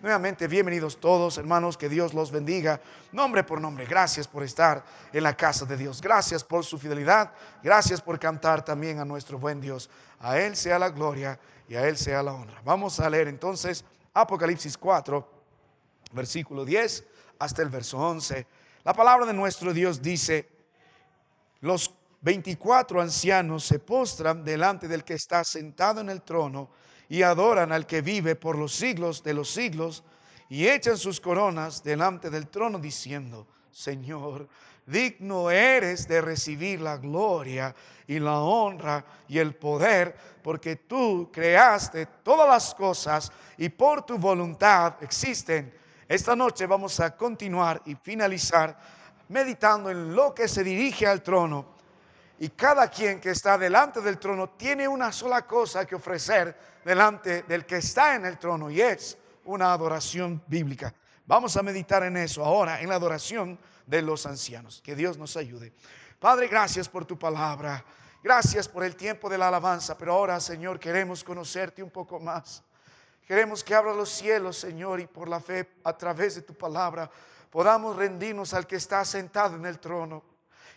Nuevamente, bienvenidos todos, hermanos, que Dios los bendiga, nombre por nombre. Gracias por estar en la casa de Dios. Gracias por su fidelidad. Gracias por cantar también a nuestro buen Dios. A Él sea la gloria y a Él sea la honra. Vamos a leer entonces Apocalipsis 4, versículo 10 hasta el verso 11. La palabra de nuestro Dios dice: los 24 ancianos se postran delante del que está sentado en el trono y adoran al que vive por los siglos de los siglos, y echan sus coronas delante del trono diciendo: Señor, digno eres de recibir la gloria y la honra y el poder, porque tú creaste todas las cosas y por tu voluntad existen. Esta noche vamos a continuar y finalizar meditando en lo que se dirige al trono. Y cada quien que está delante del trono tiene una sola cosa que ofrecer delante del que está en el trono, y es una adoración bíblica. Vamos a meditar en eso ahora, en la adoración de los ancianos. Que Dios nos ayude. Padre, gracias por tu palabra. Gracias por el tiempo de la alabanza. Pero ahora, Señor, queremos conocerte un poco más. Queremos que abra los cielos, Señor, y por la fe, a través de tu palabra, podamos rendirnos al que está sentado en el trono.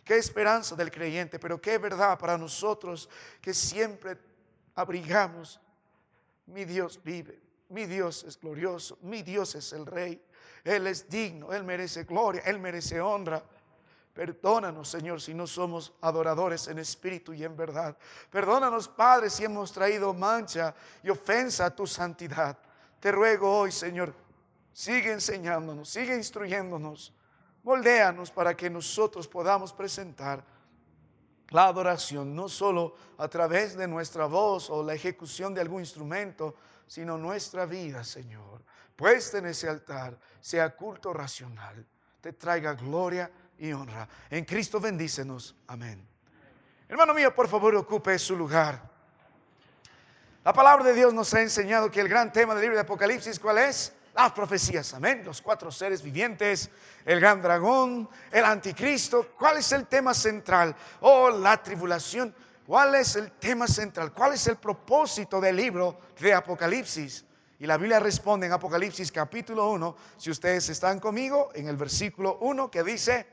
Qué esperanza del creyente, pero qué verdad para nosotros que siempre abrigamos: mi Dios vive, mi Dios es glorioso, mi Dios es el Rey, Él es digno, Él merece gloria, Él merece honra. Perdónanos, Señor, si no somos adoradores en espíritu y en verdad. Perdónanos, Padre, si hemos traído mancha y ofensa a tu santidad. Te ruego hoy, Señor, sigue enseñándonos, sigue instruyéndonos. Moldéanos para que nosotros podamos presentar la adoración, no solo a través de nuestra voz o la ejecución de algún instrumento, sino nuestra vida, Señor, puesta en ese altar, sea culto racional, te traiga gloria y honra. En Cristo bendícenos. Amén. Hermano mío, por favor, ocupe su lugar. La palabra de Dios nos ha enseñado que el gran tema del libro de Apocalipsis, ¿cuál es? Las profecías, amén. Los 4 seres vivientes, el gran dragón, el anticristo. ¿Cuál es el tema central? La tribulación. ¿Cuál es el tema central? ¿Cuál es el propósito del libro de Apocalipsis? Y la Biblia responde en Apocalipsis capítulo 1, si ustedes están conmigo, en el versículo 1, que dice: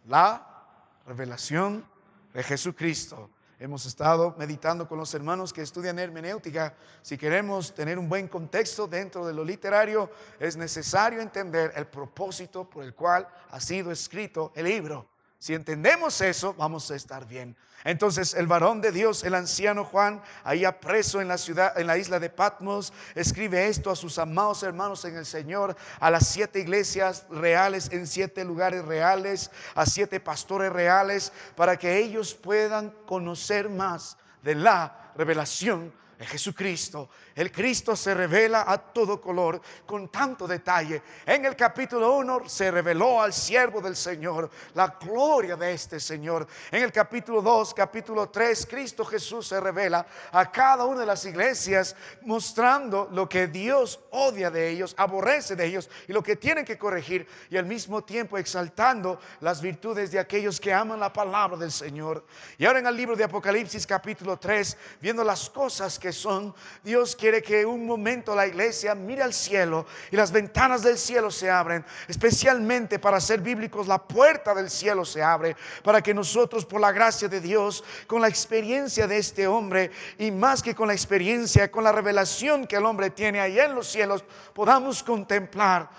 la revelación de Jesucristo. Hemos estado meditando con los hermanos que estudian hermenéutica. Si queremos tener un buen contexto dentro de lo literario, es necesario entender el propósito por el cual ha sido escrito el libro. Si entendemos eso, vamos a estar bien. Entonces el varón de Dios, el anciano Juan, ahí preso en la isla de Patmos, escribe esto a sus amados hermanos en el Señor, a las 7 iglesias reales en 7 lugares reales, a 7 pastores reales, para que ellos puedan conocer más de la revelación de Jesucristo. El Cristo se revela a todo color, con tanto detalle. En el capítulo 1 se reveló al siervo del Señor, la gloria de este Señor. En el capítulo 2, capítulo 3, Cristo Jesús se revela a cada una de las iglesias, mostrando lo que Dios odia de ellos, aborrece de ellos y lo que tienen que corregir, y al mismo tiempo exaltando las virtudes de aquellos que aman la palabra del Señor. Y ahora en el libro de Apocalipsis capítulo 3, viendo las cosas que son, Dios quiere que un momento la iglesia mire al cielo y las ventanas del cielo se abren. Especialmente, para ser bíblicos, la puerta del cielo se abre para que nosotros, por la gracia de Dios, con la experiencia de este hombre, y más que con la experiencia, con la revelación que el hombre tiene allá en los cielos, podamos contemplar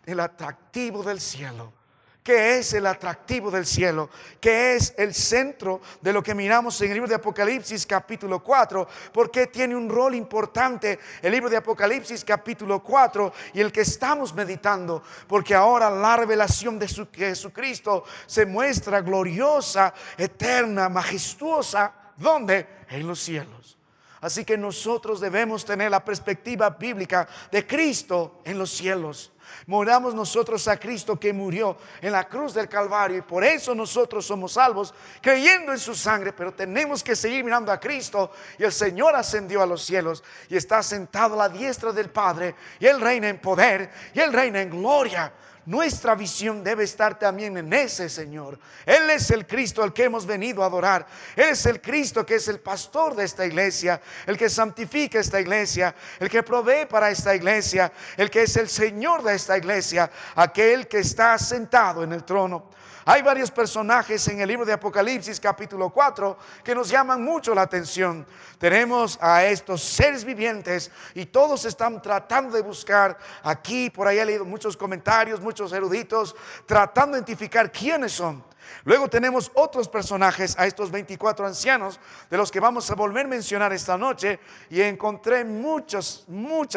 el atractivo del cielo. ¿Qué es el atractivo del cielo? ¿Qué es el centro de lo que miramos en el libro de Apocalipsis capítulo 4? ¿Por qué tiene un rol importante el libro de Apocalipsis capítulo 4 y el que estamos meditando? Porque ahora la revelación de Jesucristo se muestra gloriosa, eterna, majestuosa. ¿Dónde? En los cielos. Así que nosotros debemos tener la perspectiva bíblica de Cristo en los cielos. Moramos nosotros a Cristo, que murió en la cruz del Calvario, y por eso nosotros somos salvos, creyendo en su sangre. Pero tenemos que seguir mirando a Cristo, y el Señor ascendió a los cielos y está sentado a la diestra del Padre, y Él reina en poder y Él reina en gloria. Nuestra visión debe estar también en ese Señor. Él es el Cristo al que hemos venido a adorar. Él es el Cristo que es el pastor de esta iglesia, el que santifica esta iglesia, el que provee para esta iglesia, el que es el Señor de esta iglesia, aquel que está sentado en el trono. Hay varios personajes en el libro de Apocalipsis capítulo 4 que nos llaman mucho la atención. Tenemos a estos seres vivientes y todos están tratando de buscar, aquí por ahí he leído muchos comentarios, muchos eruditos, tratando de identificar quiénes son. Luego tenemos otros personajes, a estos 24 ancianos, de los que vamos a volver a mencionar esta noche, y encontré muchas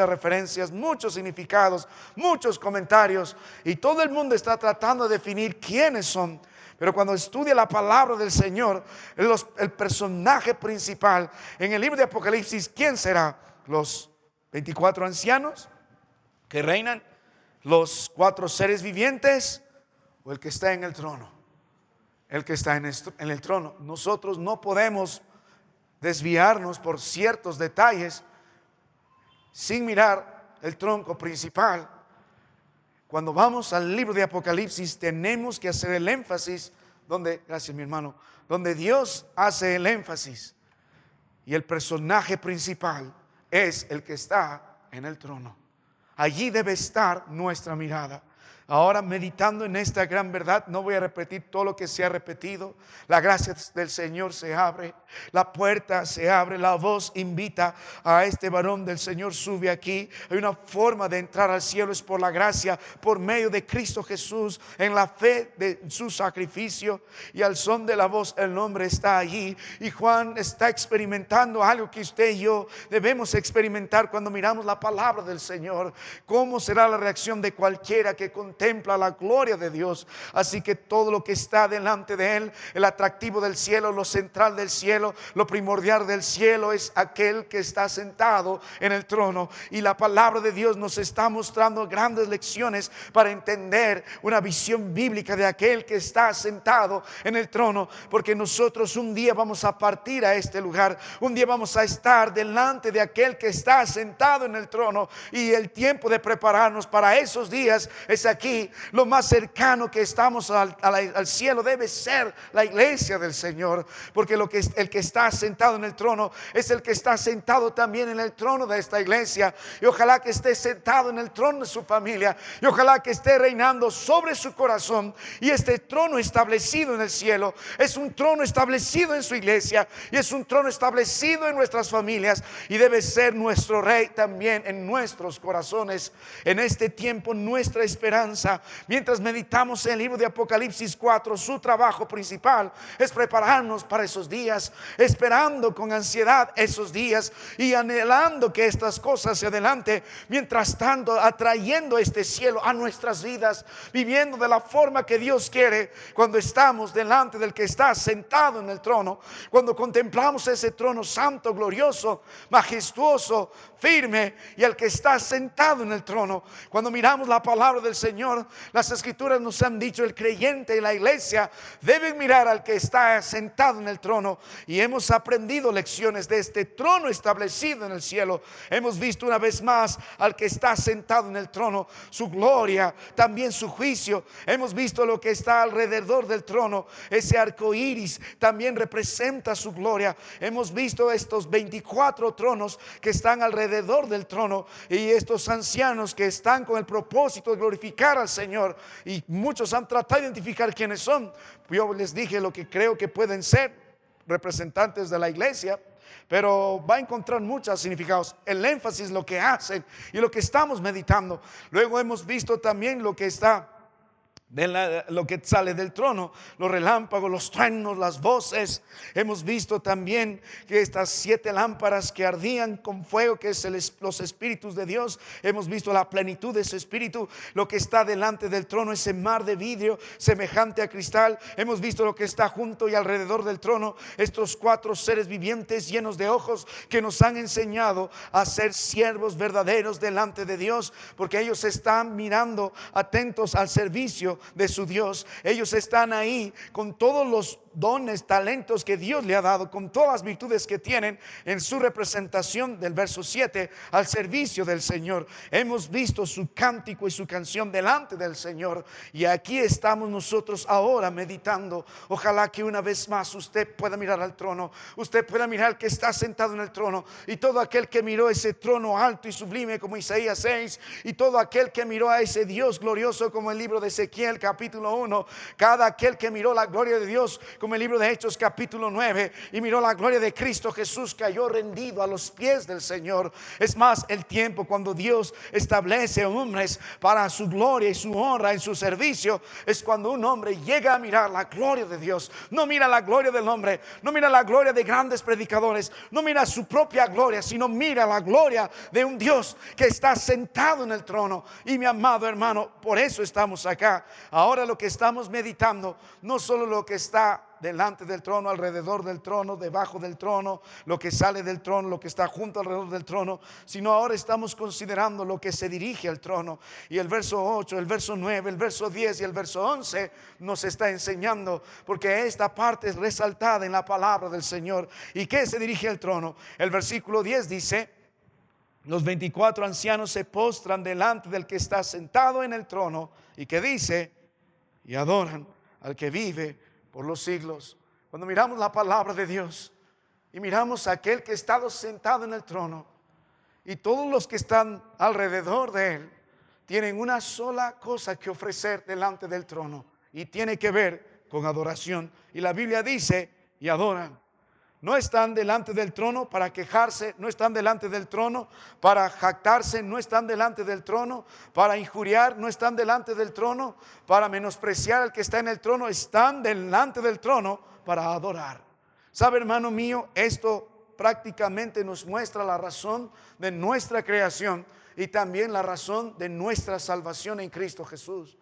referencias, muchos significados, muchos comentarios, y todo el mundo está tratando de definir quiénes son. Pero cuando estudia la palabra del Señor, el personaje principal en el libro de Apocalipsis, ¿quién será? ¿Los 24 ancianos que reinan? ¿Los 4 seres vivientes? ¿O el que está en el trono? El que está en el trono. Nosotros no podemos desviarnos por ciertos detalles sin mirar el tronco principal. Cuando vamos al libro de Apocalipsis tenemos que hacer el énfasis gracias mi hermano, donde Dios hace el énfasis, y el personaje principal es el que está en el trono. Allí debe estar nuestra mirada. Ahora, meditando en esta gran verdad, no voy a repetir todo lo que se ha repetido. La gracia del Señor se abre, la puerta se abre, la voz invita a este varón del Señor, sube aquí. Hay una forma de entrar al cielo, es por la gracia, por medio de Cristo Jesús, en la fe de su sacrificio. Y al son de la voz el hombre está allí, y Juan está experimentando algo que usted y yo debemos experimentar cuando miramos la palabra del Señor. ¿Cómo será la reacción de cualquiera que contempla la gloria de Dios? Así que todo lo que está delante de él, el atractivo del cielo, lo central del cielo, lo primordial del cielo, es aquel que está sentado en el trono. Y la palabra de Dios nos está mostrando grandes lecciones para entender una visión bíblica de aquel que está sentado en el trono, porque nosotros un día vamos a partir a este lugar, un día vamos a estar delante de aquel que está sentado en el trono, y el tiempo de prepararnos para esos días es aquí. Lo más cercano que estamos al cielo debe ser la iglesia del Señor, porque el que está sentado en el trono es el que está sentado también en el trono de esta iglesia, y ojalá que esté sentado en el trono de su familia, y ojalá que esté reinando sobre su corazón. Y este trono establecido en el cielo es un trono establecido en su iglesia, y es un trono establecido en nuestras familias, y debe ser nuestro rey también en nuestros corazones. En este tiempo nuestra esperanza, mientras meditamos en el libro de Apocalipsis 4, su trabajo principal es prepararnos para esos días, esperando con ansiedad esos días y anhelando que estas cosas se adelante. Mientras tanto, atrayendo este cielo a nuestras vidas, viviendo de la forma que Dios quiere, cuando estamos delante del que está sentado en el trono, cuando contemplamos ese trono santo, glorioso, majestuoso, firme, y al que está sentado en el trono. Cuando miramos la palabra del Señor, las escrituras nos han dicho: el creyente y la iglesia deben mirar al que está sentado en el trono. Y hemos aprendido lecciones de este trono establecido en el cielo. Hemos visto una vez más al que está sentado en el trono, su gloria, también su juicio. Hemos visto lo que está alrededor del trono. Ese arco iris también representa su gloria. Hemos visto estos 24 tronos que están alrededor del trono, y estos ancianos que están con el propósito de glorificar al Señor. Y muchos han tratado de identificar quiénes son. Yo les dije lo que creo que pueden ser: representantes de la iglesia. Pero va a encontrar muchos significados. El énfasis, lo que hacen y lo que estamos meditando. Luego hemos visto también lo que está lo que sale del trono, los relámpagos, los truenos, las voces. Hemos visto también que estas 7 lámparas que ardían con fuego, que es los espíritus de Dios. Hemos visto la plenitud de ese espíritu. Lo que está delante del trono, ese mar de vidrio semejante a cristal. Hemos visto lo que está junto y alrededor del trono, estos 4 seres vivientes llenos de ojos, que nos han enseñado a ser siervos verdaderos delante de Dios, porque ellos están mirando, atentos al servicio de su Dios. Ellos están ahí con todos los dones, talentos que Dios le ha dado, con todas las virtudes que tienen en su representación del verso 7 al servicio del Señor. Hemos visto su cántico y su canción delante del Señor, y aquí estamos nosotros ahora meditando. Ojalá que una vez más usted pueda mirar al trono, usted pueda mirar al que está sentado en el trono, y todo aquel que miró ese trono alto y sublime como Isaías 6, y todo aquel que miró a ese Dios glorioso como el libro de Ezequiel capítulo 1, cada aquel que miró la gloria de Dios como el libro de Hechos capítulo 9, y miró la gloria de Cristo Jesús, cayó rendido a los pies del Señor. Es más, el tiempo cuando Dios establece hombres para su gloria y su honra en su servicio, es cuando un hombre llega a mirar la gloria de Dios. No mira la gloria del hombre, no mira la gloria de grandes predicadores, no mira su propia gloria, sino mira la gloria de un Dios que está sentado en el trono. Y mi amado hermano, por eso estamos acá. Ahora lo que estamos meditando, no solo lo que está delante del trono, alrededor del trono, debajo del trono, lo que sale del trono, lo que está junto alrededor del trono, sino ahora estamos considerando lo que se dirige al trono. Y el verso 8, el verso 9, el verso 10 y el verso 11 nos está enseñando, porque esta parte es resaltada en la palabra del Señor. ¿Y qué se dirige al trono? El versículo 10 dice: los 24 ancianos se postran delante del que está sentado en el trono, y que dice, y adoran al que vive por los siglos. Cuando miramos la palabra de Dios y miramos a aquel que ha estado sentado en el trono, y todos los que están alrededor de él tienen una sola cosa que ofrecer delante del trono, y tiene que ver con adoración. Y la Biblia dice, y adoran. No están delante del trono para quejarse, no están delante del trono para jactarse, no están delante del trono para injuriar, no están delante del trono para menospreciar al que está en el trono. Están delante del trono para adorar. ¿Sabe, hermano mío? Esto prácticamente nos muestra la razón de nuestra creación y también la razón de nuestra salvación en Cristo Jesús.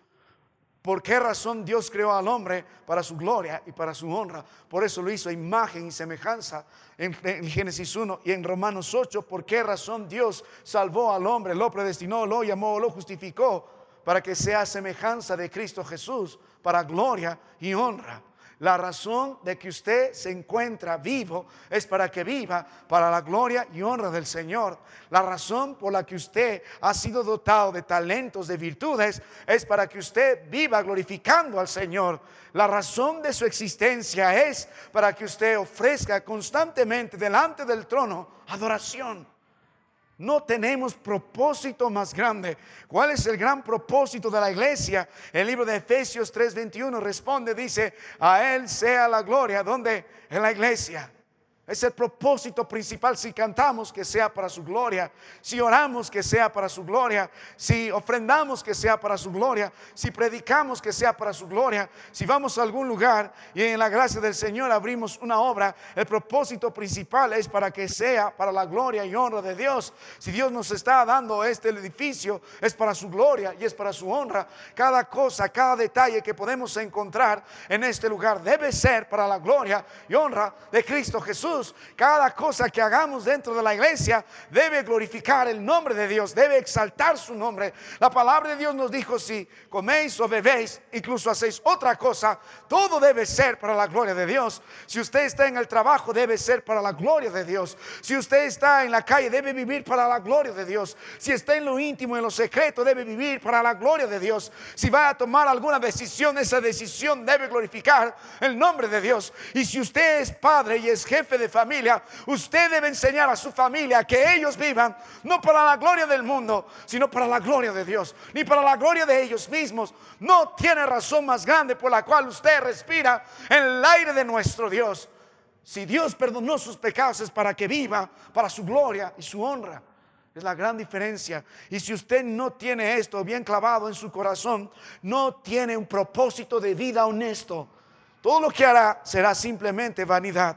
¿Por qué razón Dios creó al hombre? Para su gloria y para su honra. Por eso lo hizo a imagen y semejanza en Génesis 1 y en Romanos 8. ¿Por qué razón Dios salvó al hombre? Lo predestinó, lo llamó, lo justificó para que sea semejanza de Cristo Jesús, para gloria y honra. La razón de que usted se encuentra vivo es para que viva para la gloria y honra del Señor. La razón por la que usted ha sido dotado de talentos, de virtudes, es para que usted viva glorificando al Señor. La razón de su existencia es para que usted ofrezca constantemente delante del trono adoración. No tenemos propósito más grande. ¿Cuál es el gran propósito de la iglesia? El libro de Efesios 3:21 responde, dice, a Él sea la gloria. ¿Dónde? En la iglesia. Es el propósito principal. Si cantamos, que sea para su gloria. Si oramos, que sea para su gloria. Si ofrendamos, que sea para su gloria. Si predicamos, que sea para su gloria. Si vamos a algún lugar y en la gracia del Señor abrimos una obra, el propósito principal es para que sea para la gloria y honra de Dios. Si Dios nos está dando este edificio, es para su gloria y es para su honra. Cada cosa, cada detalle que podemos encontrar en este lugar debe ser para la gloria y honra de Cristo Jesús. Cada cosa que hagamos dentro de la iglesia debe glorificar el nombre de Dios, debe exaltar su nombre. La palabra de Dios nos dijo, si coméis o bebéis, incluso hacéis otra cosa, todo debe ser para la gloria de Dios. Si usted está en el trabajo, debe ser para la gloria de Dios. Si usted está en la calle, debe vivir para la gloria de Dios. Si está en lo íntimo, en lo secreto, debe vivir para la gloria de Dios. Si va a tomar alguna decisión, esa decisión debe glorificar el nombre de Dios. Y si usted es padre y es jefe de familia, usted debe enseñar a su familia que ellos vivan no para la gloria del mundo, sino para la gloria de Dios, ni para la gloria de ellos mismos. No tiene razón más grande por la cual usted respira en el aire de nuestro Dios. Si Dios perdonó sus pecados, es para que viva para su gloria y su honra. Es la gran diferencia. Y si usted no tiene esto bien clavado en su corazón, no tiene un propósito de vida honesto. Todo lo que hará será simplemente vanidad.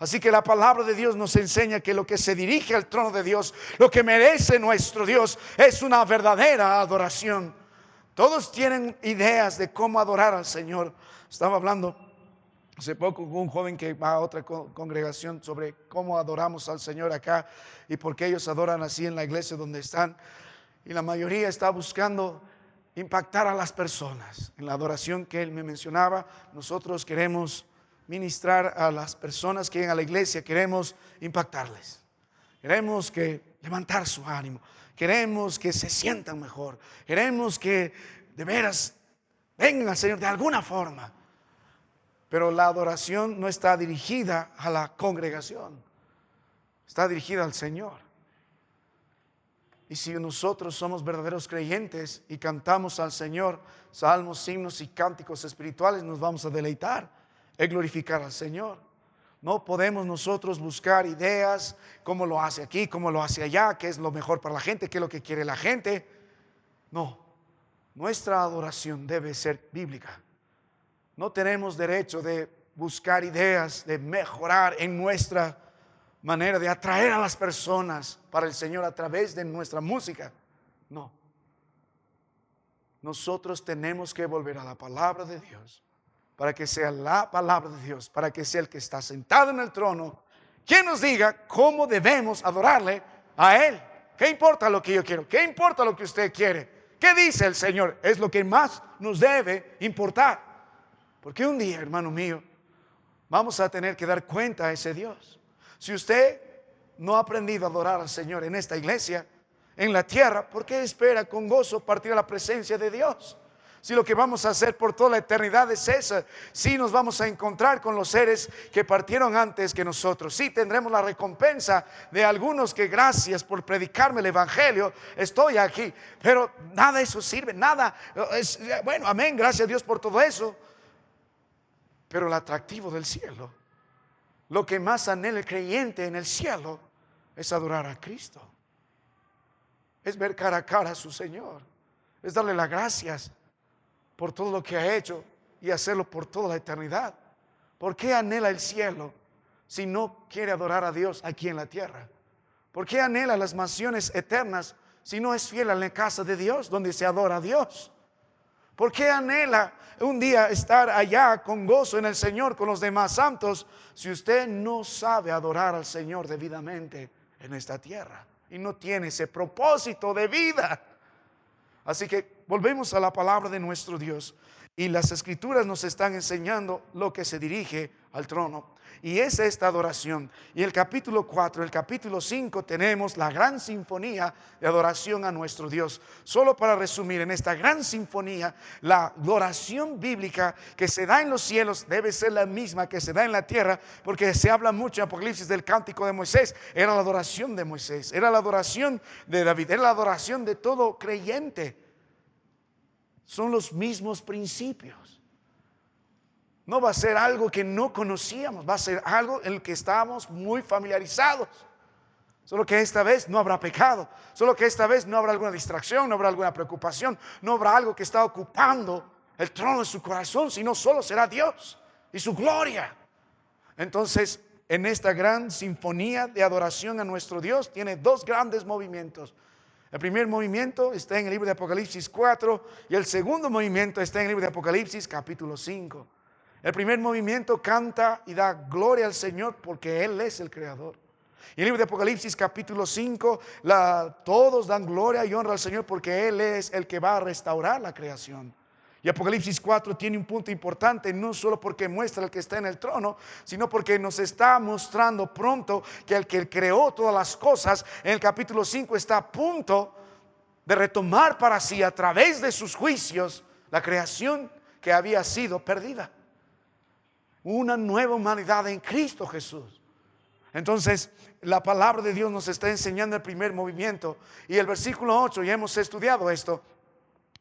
Así que la palabra de Dios nos enseña que lo que se dirige al trono de Dios, lo que merece nuestro Dios, es una verdadera adoración. Todos tienen ideas de cómo adorar al Señor. Estaba hablando hace poco con un joven que va a otra congregación sobre cómo adoramos al Señor acá y por qué ellos adoran así en la iglesia donde están. Y la mayoría está buscando impactar a las personas. En la adoración que él me mencionaba, nosotros queremos ministrar a las personas que llegan a la iglesia, queremos impactarles. Queremos que levantar su ánimo, queremos que se sientan mejor, queremos que de veras vengan al Señor de alguna forma. Pero la adoración no está dirigida a la congregación, está dirigida al Señor. Y si nosotros somos verdaderos creyentes y cantamos al Señor salmos, himnos y cánticos espirituales, nos vamos a deleitar en glorificar al Señor. No podemos nosotros buscar ideas, cómo lo hace aquí, cómo lo hace allá, qué es lo mejor para la gente, qué es lo que quiere la gente. No, nuestra adoración debe ser bíblica. No tenemos derecho de buscar ideas, de mejorar en nuestra manera de atraer a las personas para el Señor a través de nuestra música. No. Nosotros tenemos que volver a la palabra de Dios, para que sea la palabra de Dios, para que sea el que está sentado en el trono, quien nos diga cómo debemos adorarle a Él. ¿Qué importa lo que yo quiero? ¿Qué importa lo que usted quiere? ¿Qué dice el Señor? Es lo que más nos debe importar. Porque un día, hermano mío, vamos a tener que dar cuenta a ese Dios. Si usted no ha aprendido a adorar al Señor en esta iglesia, en la tierra, ¿por qué espera con gozo partir a la presencia de Dios? Si lo que vamos a hacer por toda la eternidad es esa, si nos vamos a encontrar con los seres que partieron antes que nosotros, sí tendremos la recompensa de algunos que gracias por predicarme el evangelio, estoy aquí, pero nada de eso sirve, nada, bueno, amén, gracias a Dios por todo eso, pero el atractivo del cielo, lo que más anhela el creyente en el cielo es adorar a Cristo, es ver cara a cara a su Señor, es darle las gracias por todo lo que ha hecho y hacerlo por toda la eternidad. ¿Por qué anhela el cielo si no quiere adorar a Dios aquí en la tierra? ¿Por qué anhela las mansiones eternas si no es fiel a la casa de Dios donde se adora a Dios? ¿Por qué anhela un día estar allá con gozo en el Señor con los demás santos si usted no sabe adorar al Señor debidamente en esta tierra y no tiene ese propósito de vida? Así que volvemos a la palabra de nuestro Dios y las escrituras nos están enseñando lo que se dirige al trono y es esta adoración. Y el capítulo 4, el capítulo 5 tenemos la gran sinfonía de adoración a nuestro Dios. Solo para resumir, en esta gran sinfonía la adoración bíblica que se da en los cielos debe ser la misma que se da en la tierra, porque se habla mucho en Apocalipsis del cántico de Moisés. Era la adoración de Moisés, era la adoración de David, era la adoración de todo creyente. Son los mismos principios. No va a ser algo que no conocíamos, va a ser algo en el que estamos muy familiarizados. Solo que esta vez no habrá pecado, solo que esta vez no habrá alguna distracción, no habrá alguna preocupación, no habrá algo que está ocupando el trono de su corazón, sino solo será Dios y su gloria. Entonces, en esta gran sinfonía de adoración a nuestro Dios tiene dos grandes movimientos. El primer movimiento está en el libro de Apocalipsis 4 y el segundo movimiento está en el libro de Apocalipsis capítulo 5. El primer movimiento canta y da gloria al Señor porque Él es el creador. Y en el libro de Apocalipsis capítulo 5 todos dan gloria y honra al Señor porque Él es el que va a restaurar la creación. Y Apocalipsis 4 tiene un punto importante, no solo porque muestra al que está en el trono, sino porque nos está mostrando pronto que el que creó todas las cosas, en el capítulo 5 está a punto de retomar para sí a través de sus juicios la creación que había sido perdida. Una nueva humanidad en Cristo Jesús. Entonces la palabra de Dios nos está enseñando el primer movimiento. Y el versículo 8, ya hemos estudiado esto,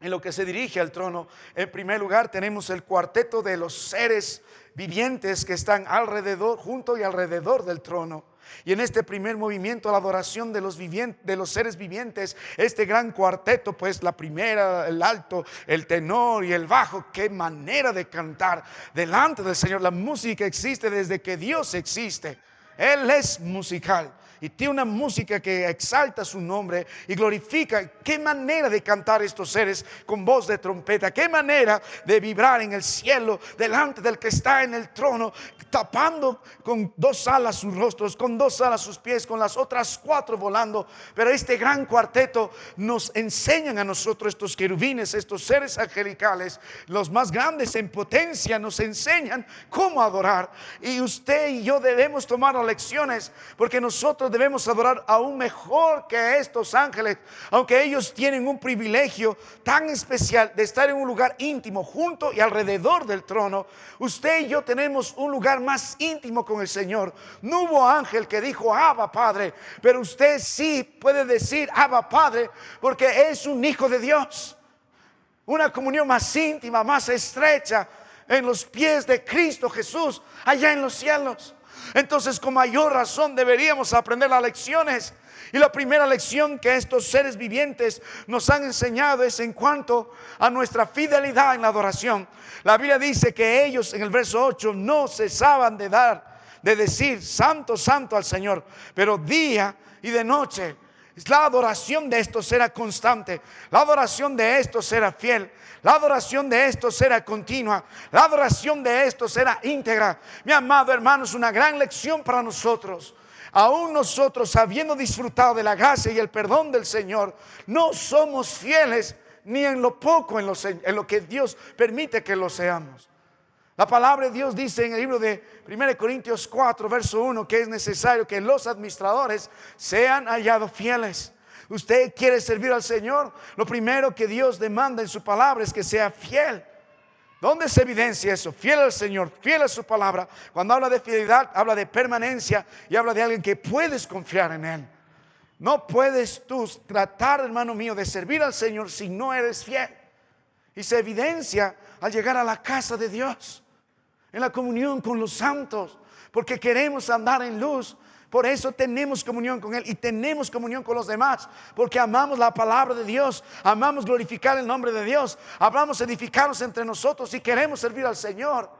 en lo que se dirige al trono. En primer lugar tenemos el cuarteto de los seres vivientes que están alrededor, junto y alrededor del trono. Y en este primer movimiento, la adoración de los seres vivientes, este gran cuarteto, pues la primera, el alto, el tenor y el bajo, qué manera de cantar delante del Señor. La música existe desde que Dios existe. Él es musical. y tiene una música que exalta su nombre y glorifica. Qué manera de cantar estos seres con voz de trompeta, qué manera de vibrar en el cielo delante del que está en el trono, tapando con 2 alas sus rostros, con 2 alas sus pies, con las otras 4 volando. Pero este gran cuarteto nos enseñan a nosotros, estos querubines, estos seres angelicales, los más grandes en potencia, nos enseñan cómo adorar. Y usted y yo debemos tomar las lecciones, porque nosotros debemos adorar aún mejor que estos ángeles, aunque ellos tienen un privilegio tan especial de estar en un lugar íntimo junto y alrededor del trono. Usted y yo tenemos un lugar más íntimo con el Señor. No hubo ángel que dijo Abba Padre, pero usted sí puede decir Abba Padre, porque es un hijo de Dios. Una comunión más íntima, más estrecha en los pies de Cristo Jesús allá en los cielos. Entonces, con mayor razón deberíamos aprender las lecciones. Y la primera lección que estos seres vivientes nos han enseñado es en cuanto a nuestra fidelidad en la adoración. La Biblia dice que ellos, en el verso 8, no cesaban de decir santo, santo al Señor, pero día y de noche. La adoración de estos era constante, la adoración de estos era fiel, la adoración de estos era continua, la adoración de estos era íntegra. Mi amado hermano, es una gran lección para nosotros. Aún nosotros, habiendo disfrutado de la gracia y el perdón del Señor, no somos fieles ni en lo poco, en lo que Dios permite que lo seamos. La palabra de Dios dice en el libro de 1 Corintios 4, verso 1, que es necesario que los administradores sean hallados fieles. Usted quiere servir al Señor, lo primero que Dios demanda en su palabra es que sea fiel. ¿Dónde se evidencia eso? Fiel al Señor, fiel a su palabra. Cuando habla de fidelidad, habla de permanencia y habla de alguien que puedes confiar en Él. No puedes tú tratar, hermano mío, de servir al Señor si no eres fiel. Y se evidencia al llegar a la casa de Dios, en la comunión con los santos, porque queremos andar en luz. Por eso tenemos comunión con Él y tenemos comunión con los demás, porque amamos la palabra de Dios, amamos glorificar el nombre de Dios, amamos edificarnos entre nosotros y queremos servir al Señor.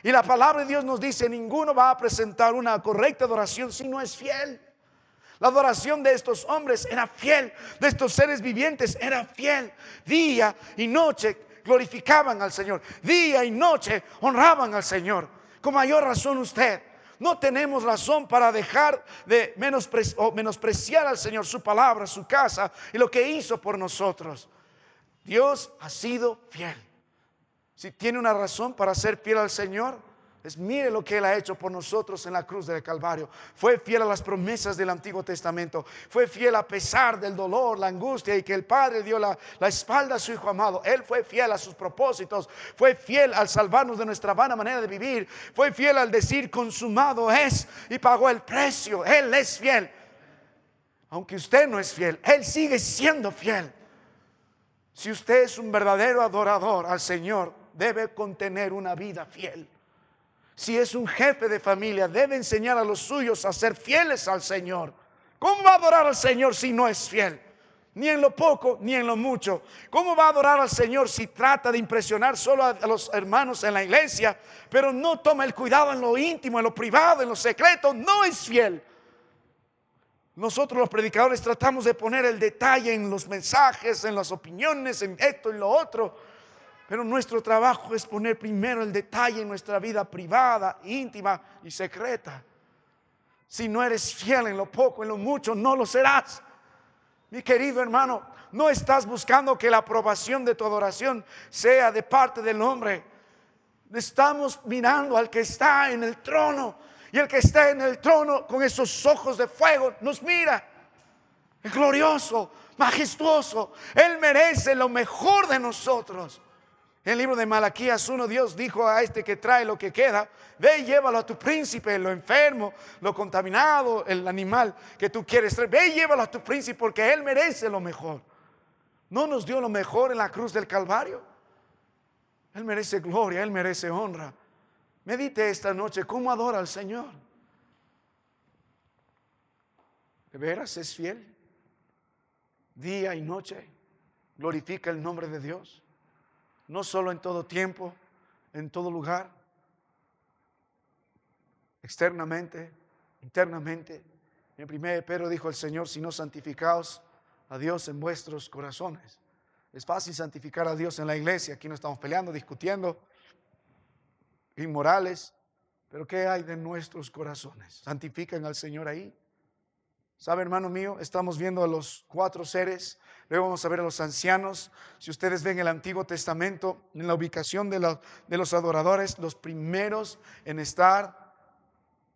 Y la palabra de Dios nos dice: ninguno va a presentar una correcta adoración si no es fiel. La adoración de estos hombres era fiel, de estos seres vivientes era fiel. Día y noche glorificaban al Señor, día y noche honraban al Señor. Con mayor razón usted. No tenemos razón para dejar de menospreciar al Señor, su palabra, su casa y lo que hizo por nosotros. Dios ha sido fiel. Si tiene una razón para ser fiel al Señor, mire lo que Él ha hecho por nosotros en la cruz del Calvario. Fue fiel a las promesas del Antiguo Testamento. Fue fiel a pesar del dolor, la angustia y que el Padre dio la espalda a su Hijo amado. Él fue fiel a sus propósitos. Fue fiel al salvarnos de nuestra vana manera de vivir. Fue fiel al decir consumado es, y pagó el precio. Él es fiel. Aunque usted no es fiel, Él sigue siendo fiel. Si usted es un verdadero adorador al Señor, debe contener una vida fiel. Si es un jefe de familia, debe enseñar a los suyos a ser fieles al Señor. ¿Cómo va a adorar al Señor si no es fiel? Ni en lo poco, ni en lo mucho. ¿Cómo va a adorar al Señor si trata de impresionar solo a los hermanos en la iglesia, pero no toma el cuidado en lo íntimo, en lo privado, en lo secreto? No es fiel. Nosotros los predicadores tratamos de poner el detalle en los mensajes, en las opiniones, en esto y lo otro. Pero nuestro trabajo es poner primero el detalle en nuestra vida privada, íntima y secreta. Si no eres fiel en lo poco, en lo mucho, no lo serás. Mi querido hermano, no estás buscando que la aprobación de tu adoración sea de parte del hombre. Estamos mirando al que está en el trono. Y el que está en el trono con esos ojos de fuego nos mira. Es glorioso, majestuoso. Él merece lo mejor de nosotros. En el libro de Malaquías 1, Dios dijo a este que trae lo que queda: ve y llévalo a tu príncipe, lo enfermo, lo contaminado, el animal que tú quieres traer. Ve y llévalo a tu príncipe, porque Él merece lo mejor. ¿No nos dio lo mejor en la cruz del Calvario? Él merece gloria, Él merece honra. Medite esta noche cómo adora al Señor. ¿De veras es fiel? Día y noche glorifica el nombre de Dios. No solo en todo tiempo, en todo lugar, externamente, internamente, En 1 Pedro dijo el Señor, si no santificaos a Dios en vuestros corazones. Es fácil santificar a Dios en la iglesia. Aquí no estamos peleando, discutiendo, inmorales. Pero ¿qué hay de nuestros corazones? ¿Santifican al Señor ahí? ¿Sabe, hermano mío? Estamos viendo a los 4 seres. Luego vamos a ver a los ancianos. Si ustedes ven el Antiguo Testamento, en la ubicación de los adoradores, los primeros en estar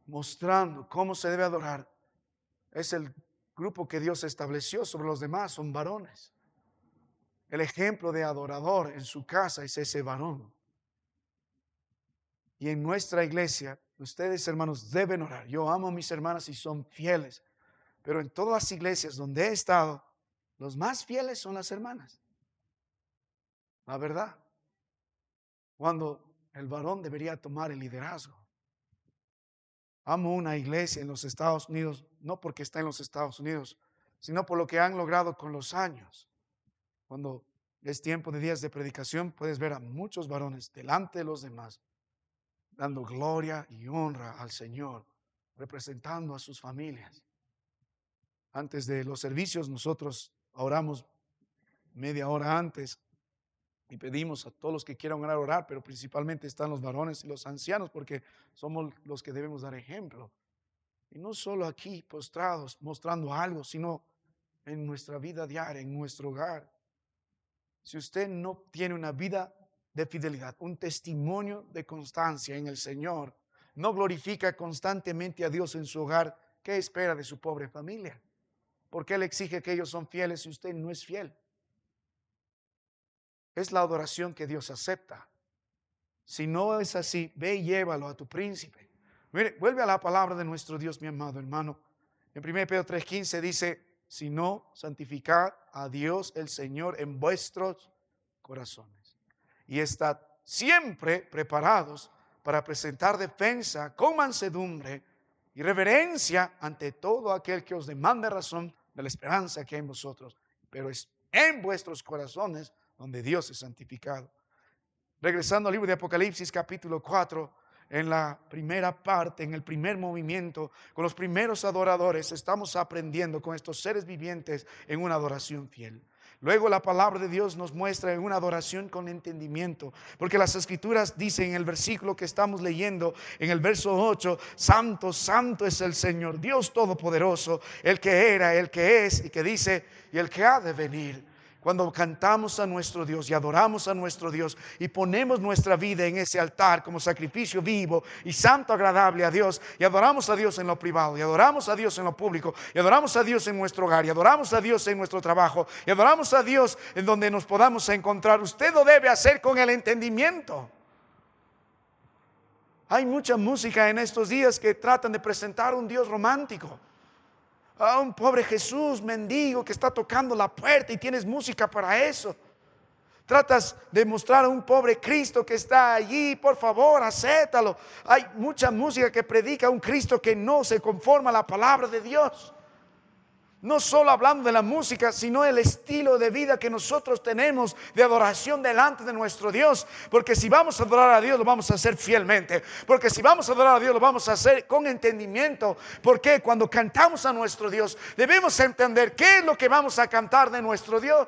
mostrando cómo se debe adorar es el grupo que Dios estableció sobre los demás, son varones. El ejemplo de adorador en su casa es ese varón. Y en nuestra iglesia, ustedes, hermanos, deben orar. Yo amo a mis hermanas y son fieles. Pero en todas las iglesias donde he estado, los más fieles son las hermanas. La verdad. Cuando el varón debería tomar el liderazgo. Amo una iglesia en los Estados Unidos, no porque está en los Estados Unidos, sino por lo que han logrado con los años. Cuando es tiempo de días de predicación, puedes ver a muchos varones delante de los demás, dando gloria y honra al Señor, representando a sus familias. Antes de los servicios, nosotros oramos media hora antes y pedimos a todos los que quieran orar, pero principalmente están los varones y los ancianos, porque somos los que debemos dar ejemplo. Y no solo aquí postrados, mostrando algo, sino en nuestra vida diaria, en nuestro hogar. Si usted no tiene una vida de fidelidad, un testimonio de constancia en el Señor, no glorifica constantemente a Dios en su hogar, ¿qué espera de su pobre familia? ¿Por qué Él exige que ellos son fieles si usted no es fiel? Es la adoración que Dios acepta. Si no es así, ve y llévalo a tu príncipe. Mire, vuelve a la palabra de nuestro Dios, mi amado hermano. En 1 Pedro 3:15 dice, si no, santificad a Dios el Señor en vuestros corazones. Y estad siempre preparados para presentar defensa con mansedumbre y reverencia ante todo aquel que os demande razón de la esperanza que hay en vosotros. Pero es en vuestros corazones donde Dios es santificado. Regresando al libro de Apocalipsis capítulo 4, en la primera parte, en el primer movimiento, con los primeros adoradores, estamos aprendiendo con estos seres vivientes en una adoración fiel. Luego la palabra de Dios nos muestra en una adoración con entendimiento, porque las escrituras dicen en el versículo que estamos leyendo, en el verso 8, santo, santo es el Señor, Dios Todopoderoso, el que era, el que es y que dice, y el que ha de venir. Cuando cantamos a nuestro Dios y adoramos a nuestro Dios y ponemos nuestra vida en ese altar como sacrificio vivo y santo agradable a Dios, y adoramos a Dios en lo privado y adoramos a Dios en lo público y adoramos a Dios en nuestro hogar y adoramos a Dios en nuestro trabajo y adoramos a Dios en donde nos podamos encontrar, usted lo debe hacer con el entendimiento. Hay mucha música en estos días que tratan de presentar un Dios romántico. A un pobre Jesús mendigo que está tocando la puerta y tienes música para eso. Tratas de mostrar a un pobre Cristo que está allí, por favor, acéptalo. Hay mucha música que predica a un Cristo que no se conforma a la palabra de Dios. No solo hablando de la música, sino el estilo de vida que nosotros tenemos de adoración delante de nuestro Dios. Porque si vamos a adorar a Dios, lo vamos a hacer fielmente. Porque si vamos a adorar a Dios, lo vamos a hacer con entendimiento. Porque cuando cantamos a nuestro Dios, debemos entender qué es lo que vamos a cantar de nuestro Dios.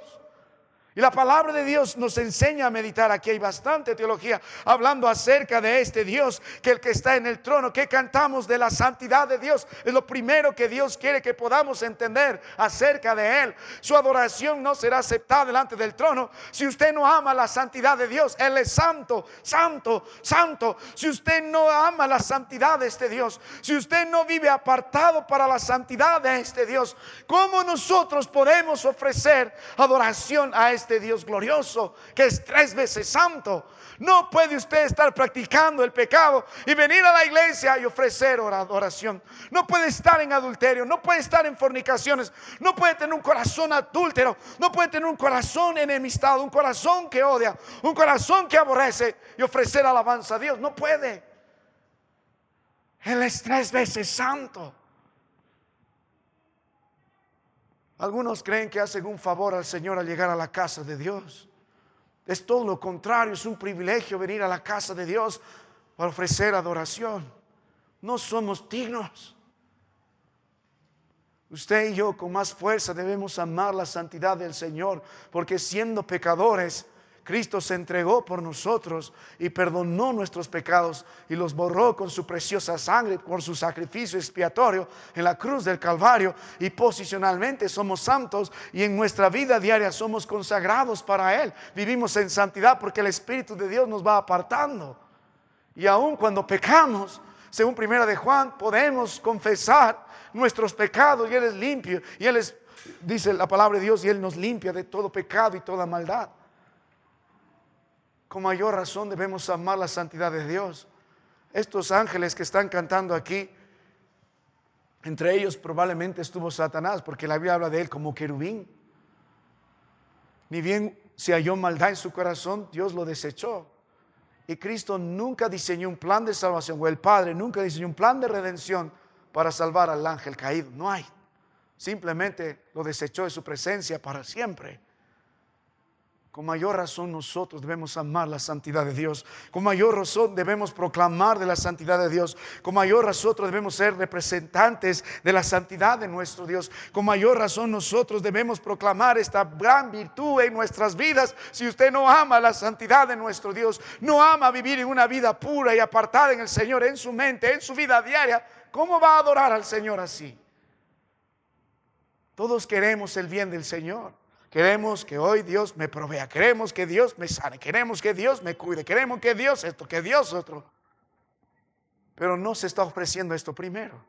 Y la palabra de Dios nos enseña a meditar. Aquí hay bastante teología hablando acerca de este Dios, que el que está en el trono, que cantamos de la santidad de Dios. Es lo primero que Dios quiere que podamos entender acerca de Él. Su adoración no será aceptada delante del trono si usted no ama la santidad de Dios. Él es santo, santo, santo. Si usted no ama la santidad de este Dios, si usted no vive apartado para la santidad de este Dios, ¿cómo nosotros podemos ofrecer adoración a este Dios glorioso que es 3 veces santo? No puede usted estar practicando el pecado y venir a la iglesia y ofrecer oración. No puede estar en adulterio, no puede estar en fornicaciones, no puede tener un corazón adúltero, no puede tener un corazón enemistado, un corazón que odia, un corazón que aborrece y ofrecer alabanza a Dios. No puede. Él es 3 veces santo. Algunos creen que hacen un favor al Señor al llegar a la casa de Dios. Es todo lo contrario, es un privilegio venir a la casa de Dios para ofrecer adoración. No somos dignos. Usted y yo con más fuerza debemos amar la santidad del Señor, porque siendo pecadores, Cristo se entregó por nosotros y perdonó nuestros pecados y los borró con su preciosa sangre, por su sacrificio expiatorio en la cruz del Calvario. Y posicionalmente somos santos y en nuestra vida diaria somos consagrados para Él. Vivimos en santidad porque el Espíritu de Dios nos va apartando. Y aun cuando pecamos, según 1 de Juan, podemos confesar nuestros pecados y Él es limpio. Y Él es, dice la palabra de Dios, y Él nos limpia de todo pecado y toda maldad. Con mayor razón debemos amar la santidad de Dios. Estos ángeles que están cantando aquí, entre ellos probablemente estuvo Satanás, porque la Biblia habla de él como querubín. Ni bien se halló maldad en su corazón, Dios lo desechó. Y Cristo nunca diseñó un plan de salvación, o el Padre nunca diseñó un plan de redención para salvar al ángel caído. No hay. Simplemente lo desechó de su presencia para siempre. Con mayor razón nosotros debemos amar la santidad de Dios. Con mayor razón debemos proclamar de la santidad de Dios. Con mayor razón nosotros debemos ser representantes de la santidad de nuestro Dios. Con mayor razón nosotros debemos proclamar esta gran virtud en nuestras vidas. Si usted no ama la santidad de nuestro Dios, no ama vivir en una vida pura y apartada en el Señor, en su mente, en su vida diaria, ¿cómo va a adorar al Señor así? Todos queremos el bien del Señor. Queremos que hoy Dios me provea, queremos que Dios me sane, queremos que Dios me cuide, queremos que Dios esto, que Dios otro. Pero no se está ofreciendo esto primero.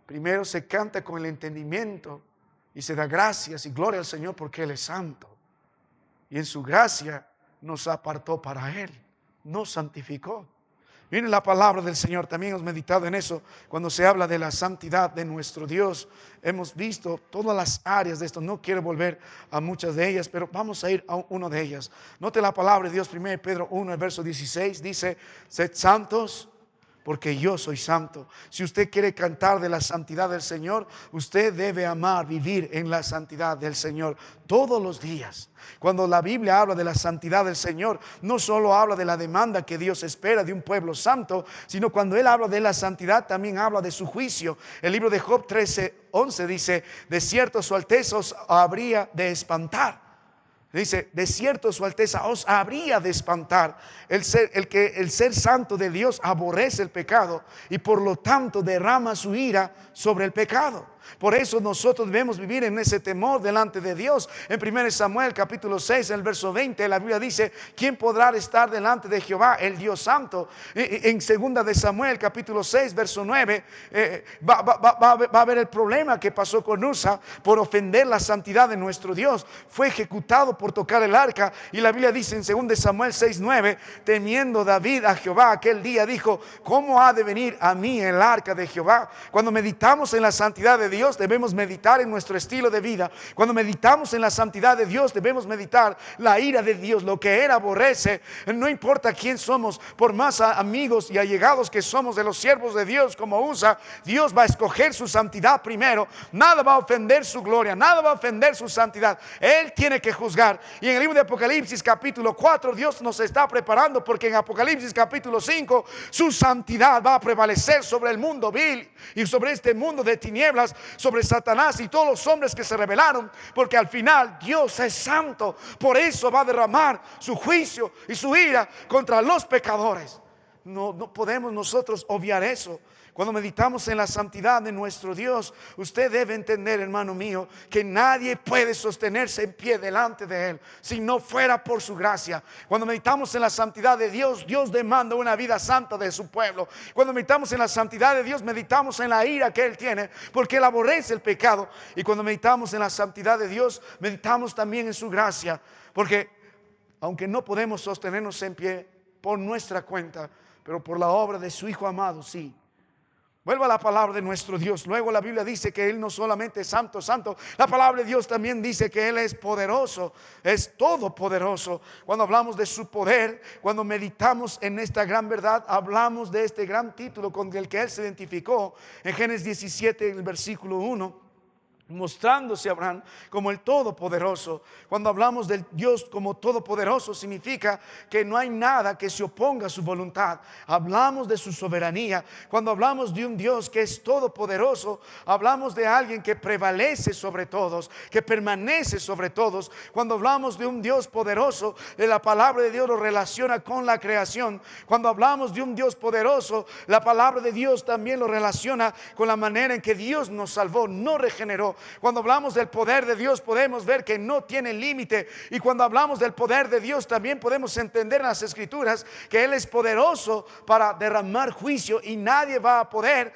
Primero se canta con el entendimiento y se da gracias y gloria al Señor porque Él es santo. Y en su gracia nos apartó para Él, nos santificó. Miren la palabra del Señor, también hemos meditado en eso. Cuando se habla de la santidad de nuestro Dios, hemos visto todas las áreas de esto. No quiero volver a muchas de ellas, pero vamos a ir a una de ellas. Note la palabra de Dios, 1 Pedro 1, el verso 16, dice: sed santos porque yo soy santo. Si usted quiere cantar de la santidad del Señor, usted debe amar, vivir en la santidad del Señor todos los días. Cuando la Biblia habla de la santidad del Señor, no solo habla de la demanda que Dios espera de un pueblo santo, sino cuando Él habla de la santidad, también habla de su juicio. El libro de Job 13:11 dice: de cierto su Alteza os habría de espantar. Dice: de cierto su Alteza os habría de espantar. El ser santo de Dios aborrece el pecado y por lo tanto derrama su ira sobre el pecado. Por eso nosotros debemos vivir en ese temor delante de Dios. En 1 Samuel capítulo 6, en el verso 20, la Biblia dice: ¿quién podrá estar delante de Jehová, el Dios santo? En 2 de Samuel capítulo 6, verso 9, va a ver el problema que pasó con Usa por ofender la santidad de nuestro Dios. Fue ejecutado por tocar el arca, y la Biblia dice en 2 de Samuel 6, 9: temiendo David a Jehová aquel día, dijo: ¿cómo ha de venir a mí el arca de Jehová? Cuando meditamos en la santidad de Dios, debemos meditar en nuestro estilo de vida. Cuando meditamos en la santidad de Dios, debemos meditar la ira de Dios, lo que Él aborrece. No importa quién somos, por más amigos y allegados que somos de los siervos de Dios como Usa, Dios va a escoger su santidad primero. Nada va a ofender su gloria, nada va a ofender su santidad. Él tiene que juzgar. Y en el libro de Apocalipsis capítulo 4, Dios nos está preparando, porque en Apocalipsis capítulo 5 su santidad va a prevalecer sobre el mundo vil y sobre este mundo de tinieblas, sobre Satanás y todos los hombres que se rebelaron, porque al final Dios es santo. Por eso va a derramar su juicio y su ira contra los pecadores. No podemos nosotros obviar eso. Cuando meditamos en la santidad de nuestro Dios, usted debe entender, hermano mío, que nadie puede sostenerse en pie delante de Él si no fuera por su gracia. Cuando meditamos en la santidad de Dios, Dios demanda una vida santa de su pueblo. Cuando meditamos en la santidad de Dios, meditamos en la ira que Él tiene, porque Él aborrece el pecado. Y cuando meditamos en la santidad de Dios, meditamos también en su gracia, porque aunque no podemos sostenernos en pie por nuestra cuenta, pero por la obra de su Hijo amado, sí. Vuelva a la palabra de nuestro Dios. Luego la Biblia dice que Él no solamente es santo, santo. La palabra de Dios también dice que Él es poderoso, es todopoderoso. Cuando hablamos de su poder, cuando meditamos en esta gran verdad, hablamos de este gran título con el que Él se identificó. En Génesis 17, en el versículo 1, mostrándose a Abraham como el Todopoderoso. Cuando hablamos del Dios como Todopoderoso, significa que no hay nada que se oponga a su voluntad. Hablamos de su soberanía. Cuando hablamos de un Dios que es todopoderoso, hablamos de alguien que prevalece sobre todos, que permanece sobre todos. Cuando hablamos de un Dios poderoso, la palabra de Dios lo relaciona con la creación. Cuando hablamos de un Dios poderoso, la palabra de Dios también lo relaciona con la manera en que Dios nos salvó, nos regeneró. Cuando hablamos del poder de Dios, podemos ver que no tiene límite. Y cuando hablamos del poder de Dios, también podemos entender en las Escrituras que Él es poderoso para derramar juicio, y nadie va a poder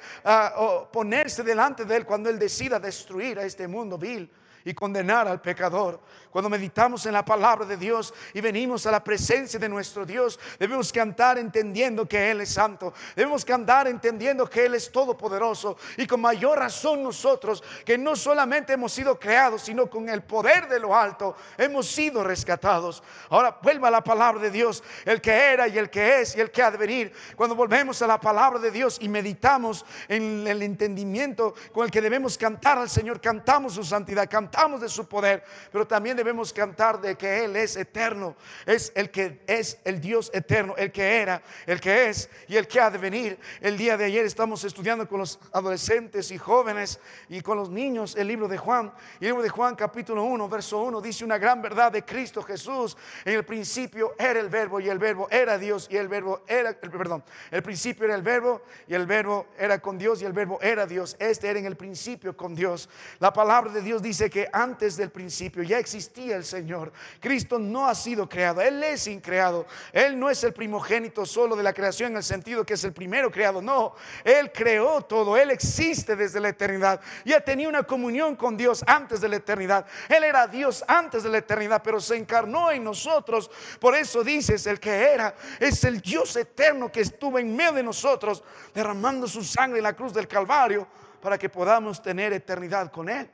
ponerse delante de Él cuando Él decida destruir a este mundo vil y condenar al pecador. Cuando meditamos en la palabra de Dios y venimos a la presencia de nuestro Dios, debemos cantar entendiendo que Él es santo. Debemos cantar entendiendo que Él es todopoderoso. Y con mayor razón nosotros, que no solamente hemos sido creados, sino con el poder de lo alto hemos sido rescatados. Ahora vuelva a la palabra de Dios, el que era y el que es y el que ha de venir. Cuando volvemos a la palabra de Dios y meditamos en el entendimiento con el que debemos cantar al Señor, cantamos su santidad, cantamos de su poder, pero también debemos cantar de que Él es eterno, es el Dios eterno, el que era, el que es y el que ha de venir. El día de ayer estamos estudiando con los adolescentes y jóvenes y con los niños el libro de Juan. Y el libro de Juan capítulo 1 verso 1 dice una gran verdad de Cristo Jesús: en el principio era el verbo y el verbo era Dios y el verbo era, el principio era el verbo y el verbo era con Dios y el verbo era Dios. Este era en el principio con Dios. La palabra de Dios dice que antes del principio ya existía el Señor. Cristo no ha sido creado, Él es increado. Él no es el primogénito solo de la creación en el sentido que es el primero creado. No, Él creó todo. Él existe desde la eternidad. Ya tenía una comunión con Dios antes de la eternidad. Él era Dios antes de la eternidad, pero se encarnó en nosotros. Por eso dices, el que era es el Dios eterno que estuvo en medio de nosotros, derramando su sangre en la cruz del Calvario para que podamos tener eternidad con Él.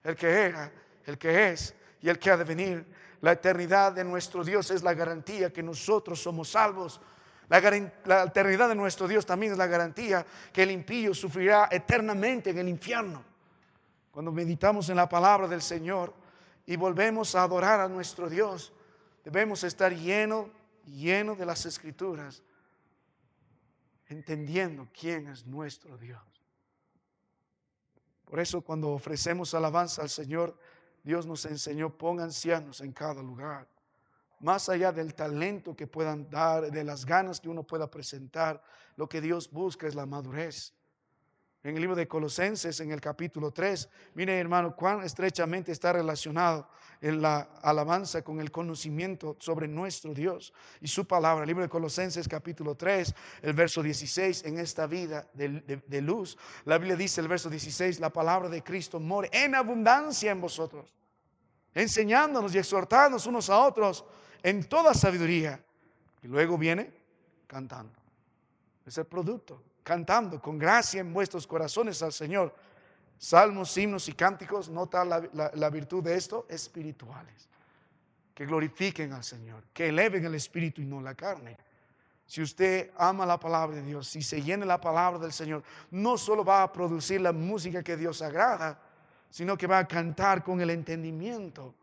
El que era, el que es y el que ha de venir. La eternidad de nuestro Dios es la garantía que nosotros somos salvos. La eternidad de nuestro Dios también es la garantía que el impío sufrirá eternamente en el infierno. Cuando meditamos en la palabra del Señor y volvemos a adorar a nuestro Dios, debemos estar lleno de las Escrituras, entendiendo quién es nuestro Dios. Por eso cuando ofrecemos alabanza al Señor, Dios nos enseñó: pongan ancianos en cada lugar. Más allá del talento que puedan dar, de las ganas que uno pueda presentar, lo que Dios busca es la madurez. En el libro de Colosenses, en el capítulo 3, mire hermano, cuán estrechamente está relacionado en la alabanza con el conocimiento sobre nuestro Dios y su palabra. El libro de Colosenses capítulo 3, el verso 16: en esta vida de luz, la Biblia dice, el verso 16, la palabra de Cristo more en abundancia en vosotros, enseñándonos y exhortándonos unos a otros en toda sabiduría. Y luego viene cantando. Es el producto, cantando con gracia en vuestros corazones al Señor. Salmos, himnos y cánticos, nota la virtud de esto, espirituales, que glorifiquen al Señor, que eleven el espíritu y no la carne. Si usted ama la palabra de Dios, si se llena la palabra del Señor, no solo va a producir la música que Dios agrada, sino que va a cantar con el entendimiento.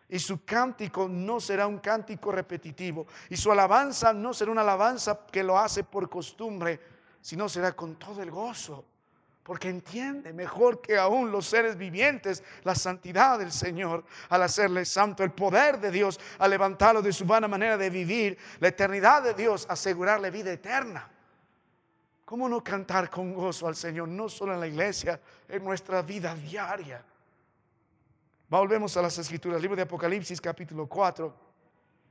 Y su cántico no será un cántico repetitivo, y su alabanza no será una alabanza que lo hace por costumbre, sino será con todo el gozo, porque entiende mejor que aún los seres vivientes la santidad del Señor al hacerle santo, el poder de Dios al levantarlo de su vana manera de vivir, la eternidad de Dios, asegurarle vida eterna. ¿Cómo no cantar con gozo al Señor? No solo en la iglesia, en nuestra vida diaria. Volvemos a las Escrituras, libro de Apocalipsis capítulo 4.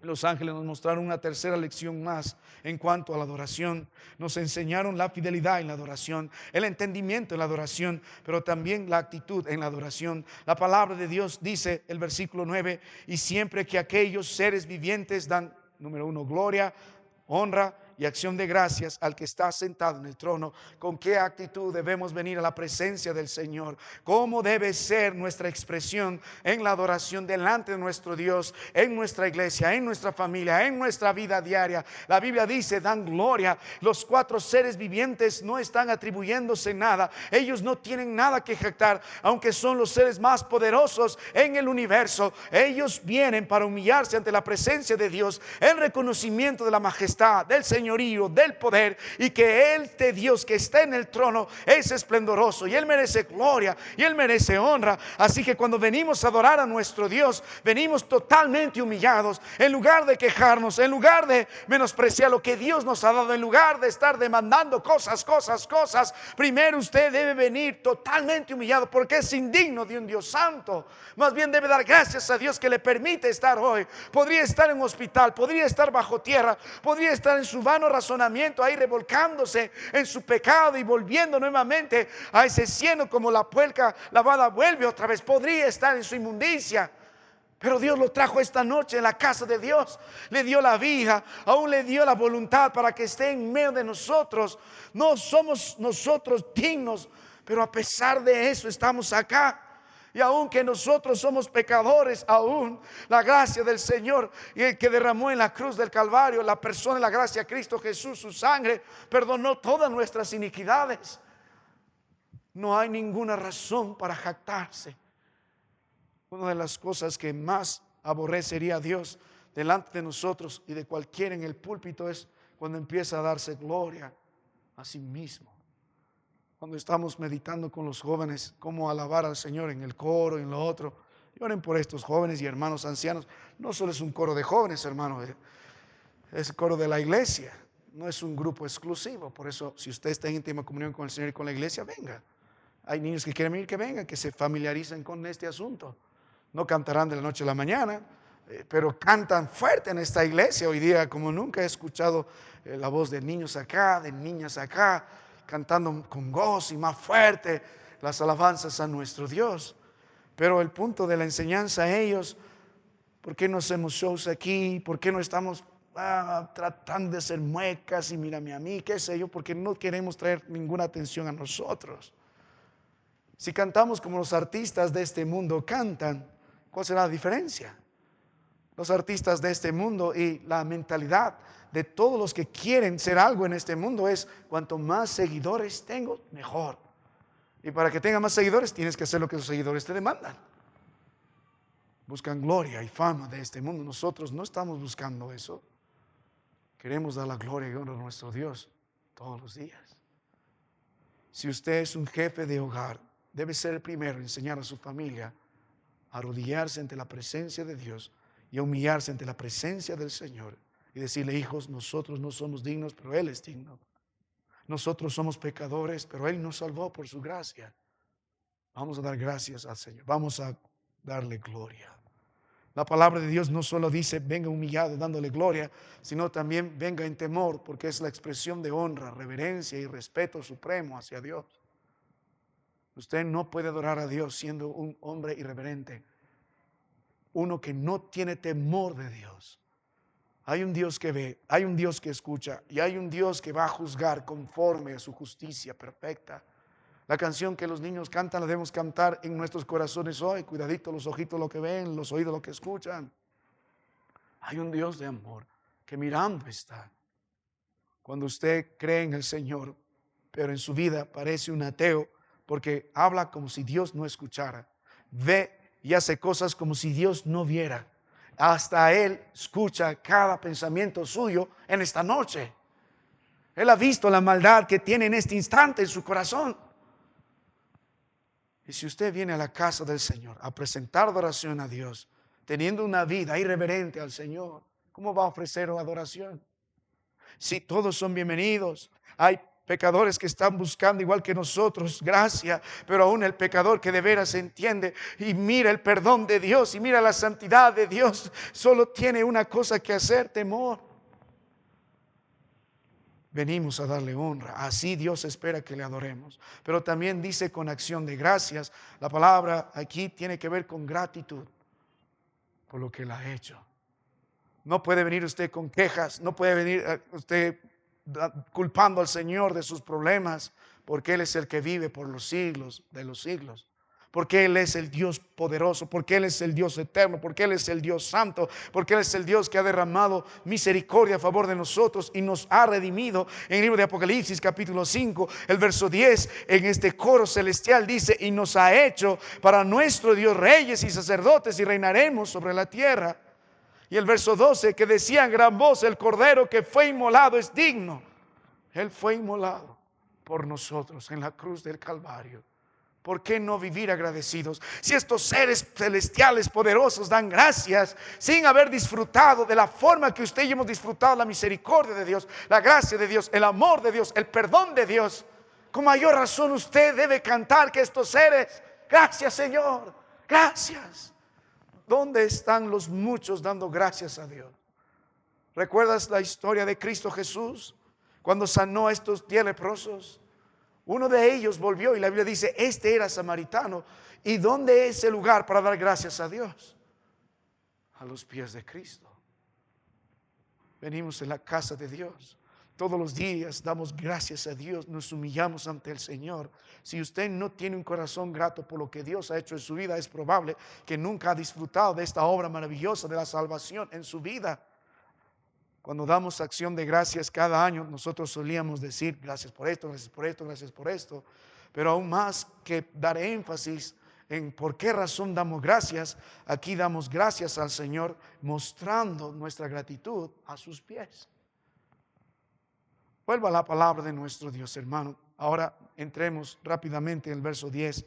Los ángeles nos mostraron una tercera lección más en cuanto a la adoración. Nos enseñaron la fidelidad en la adoración, el entendimiento en la adoración, pero también la actitud en la adoración. La palabra de Dios dice, el versículo 9, y siempre que aquellos seres vivientes dan, número 1, gloria, honra y acción de gracias al que está sentado en el trono. ¿Con qué actitud debemos venir a la presencia del Señor? ¿Cómo debe ser nuestra expresión en la adoración delante de nuestro Dios, en nuestra iglesia, en nuestra familia, en nuestra vida diaria? La Biblia dice, dan gloria. Los cuatro seres vivientes no están atribuyéndose nada. Ellos no tienen nada que jactar, aunque son los seres más poderosos en el universo. Ellos vienen para humillarse ante la presencia de Dios, el reconocimiento de la majestad, del señorío, del poder, y que este Dios que está en el trono es esplendoroso y Él merece gloria y Él merece honra. Así que cuando venimos a adorar a nuestro Dios, venimos totalmente humillados, en lugar de quejarnos, en lugar de menospreciar lo que Dios nos ha dado, en lugar de estar demandando cosas. Primero usted debe venir totalmente humillado, porque es indigno de un Dios santo. Más bien debe dar gracias a Dios que le permite estar hoy. Podría estar en un hospital, podría estar bajo tierra, podría estar en su vano razonamiento ahí revolcándose en su pecado y volviendo nuevamente a ese cieno como la puerca lavada vuelve otra vez. Podría estar en su inmundicia, pero Dios lo trajo esta noche en la casa de Dios. Le dio la vida, aún le dio la voluntad para que esté en medio de nosotros. No somos nosotros dignos, pero a pesar de eso estamos acá. Y aunque nosotros somos pecadores, aún la gracia del Señor y el que derramó en la cruz del Calvario, la persona de la gracia de Cristo Jesús, su sangre, perdonó todas nuestras iniquidades. No hay ninguna razón para jactarse. Una de las cosas que más aborrecería a Dios delante de nosotros y de cualquiera en el púlpito es cuando empieza a darse gloria a sí mismo. Cuando estamos meditando con los jóvenes cómo alabar al Señor en el coro y en lo otro, y oren por estos jóvenes y hermanos ancianos. No solo es un coro de jóvenes, hermano, es el coro de la iglesia, no es un grupo exclusivo. Por eso, si usted está en íntima comunión con el Señor y con la iglesia, venga. Hay niños que quieren venir, que vengan, que se familiaricen con este asunto. No cantarán de la noche a la mañana, pero cantan fuerte en esta iglesia hoy día, como nunca he escuchado la voz de niños acá, de niñas acá, cantando con gozo y más fuerte las alabanzas a nuestro Dios. Pero el punto de la enseñanza a ellos, ¿por qué no hacemos shows aquí? ¿Por qué no estamos tratando de hacer muecas y mírame a mí? ¿Qué sé yo? Porque no queremos traer ninguna atención a nosotros. Si cantamos como los artistas de este mundo cantan, ¿cuál será la diferencia? Los artistas de este mundo y la mentalidad de todos los que quieren ser algo en este mundo es: cuanto más seguidores tengo, mejor. Y para que tenga más seguidores tienes que hacer lo que los seguidores te demandan. Buscan gloria y fama de este mundo. Nosotros no estamos buscando eso. Queremos dar la gloria y honra a nuestro Dios todos los días. Si usted es un jefe de hogar, debe ser el primero en enseñar a su familia a arrodillarse ante la presencia de Dios y a humillarse ante la presencia del Señor y decirle: hijos, nosotros no somos dignos, pero Él es digno. Nosotros somos pecadores, pero Él nos salvó por su gracia. Vamos a dar gracias al Señor. Vamos a darle gloria. La palabra de Dios no solo dice venga humillado dándole gloria, sino también venga en temor, porque es la expresión de honra, reverencia y respeto supremo hacia Dios. Usted no puede adorar a Dios siendo un hombre irreverente, uno que no tiene temor de Dios. Hay un Dios que ve, hay un Dios que escucha y hay un Dios que va a juzgar conforme a su justicia perfecta. La canción que los niños cantan la debemos cantar en nuestros corazones hoy. Cuidadito los ojitos lo que ven, los oídos lo que escuchan. Hay un Dios de amor que mirando está. Cuando usted cree en el Señor, pero en su vida parece un ateo, porque habla como si Dios no escuchara, ve y hace cosas como si Dios no viera. Hasta Él escucha cada pensamiento suyo en esta noche. Él ha visto la maldad que tiene en este instante en su corazón. Y si usted viene a la casa del Señor a presentar adoración a Dios, teniendo una vida irreverente al Señor, ¿cómo va a ofrecer adoración? Si todos son bienvenidos, hay pecadores que están buscando igual que nosotros gracia, pero aún el pecador que de veras entiende y mira el perdón de Dios y mira la santidad de Dios, solo tiene una cosa que hacer: temor. Venimos a darle honra, así Dios espera que le adoremos. Pero también dice con acción de gracias. La palabra aquí tiene que ver con gratitud por lo que Él ha hecho. No puede venir usted con quejas, no puede venir usted culpando al Señor de sus problemas, porque Él es el que vive por los siglos de los siglos. Porque Él es el Dios poderoso, porque Él es el Dios eterno, porque Él es el Dios santo, porque Él es el Dios que ha derramado misericordia a favor de nosotros y nos ha redimido. En el libro de Apocalipsis capítulo 5, el verso 10, en este coro celestial dice: y nos ha hecho para nuestro Dios reyes y sacerdotes y reinaremos sobre la tierra. Y el verso 12, que decía en gran voz: el Cordero que fue inmolado es digno. Él fue inmolado por nosotros en la cruz del Calvario. ¿Por qué no vivir agradecidos? Si estos seres celestiales poderosos dan gracias sin haber disfrutado de la forma que usted y yo hemos disfrutado la misericordia de Dios, la gracia de Dios, el amor de Dios, el perdón de Dios, con mayor razón usted debe cantar que estos seres: gracias, Señor, gracias. ¿Dónde están los muchos dando gracias a Dios? ¿Recuerdas la historia de Cristo Jesús cuando sanó a estos 10 leprosos? Uno de ellos volvió y la Biblia dice: este era samaritano. ¿Y dónde es el lugar para dar gracias a Dios? A los pies de Cristo. Venimos en la casa de Dios. Todos los días damos gracias a Dios, nos humillamos ante el Señor. Si usted no tiene un corazón grato por lo que Dios ha hecho en su vida, es probable que nunca ha disfrutado de esta obra maravillosa de la salvación en su vida. Cuando damos acción de gracias cada año, nosotros solíamos decir: gracias por esto, gracias por esto, gracias por esto. Pero aún más que dar énfasis en por qué razón damos gracias, aquí damos gracias al Señor mostrando nuestra gratitud a sus pies. Vuelva a la palabra de nuestro Dios, hermano. Ahora entremos rápidamente en el verso 10.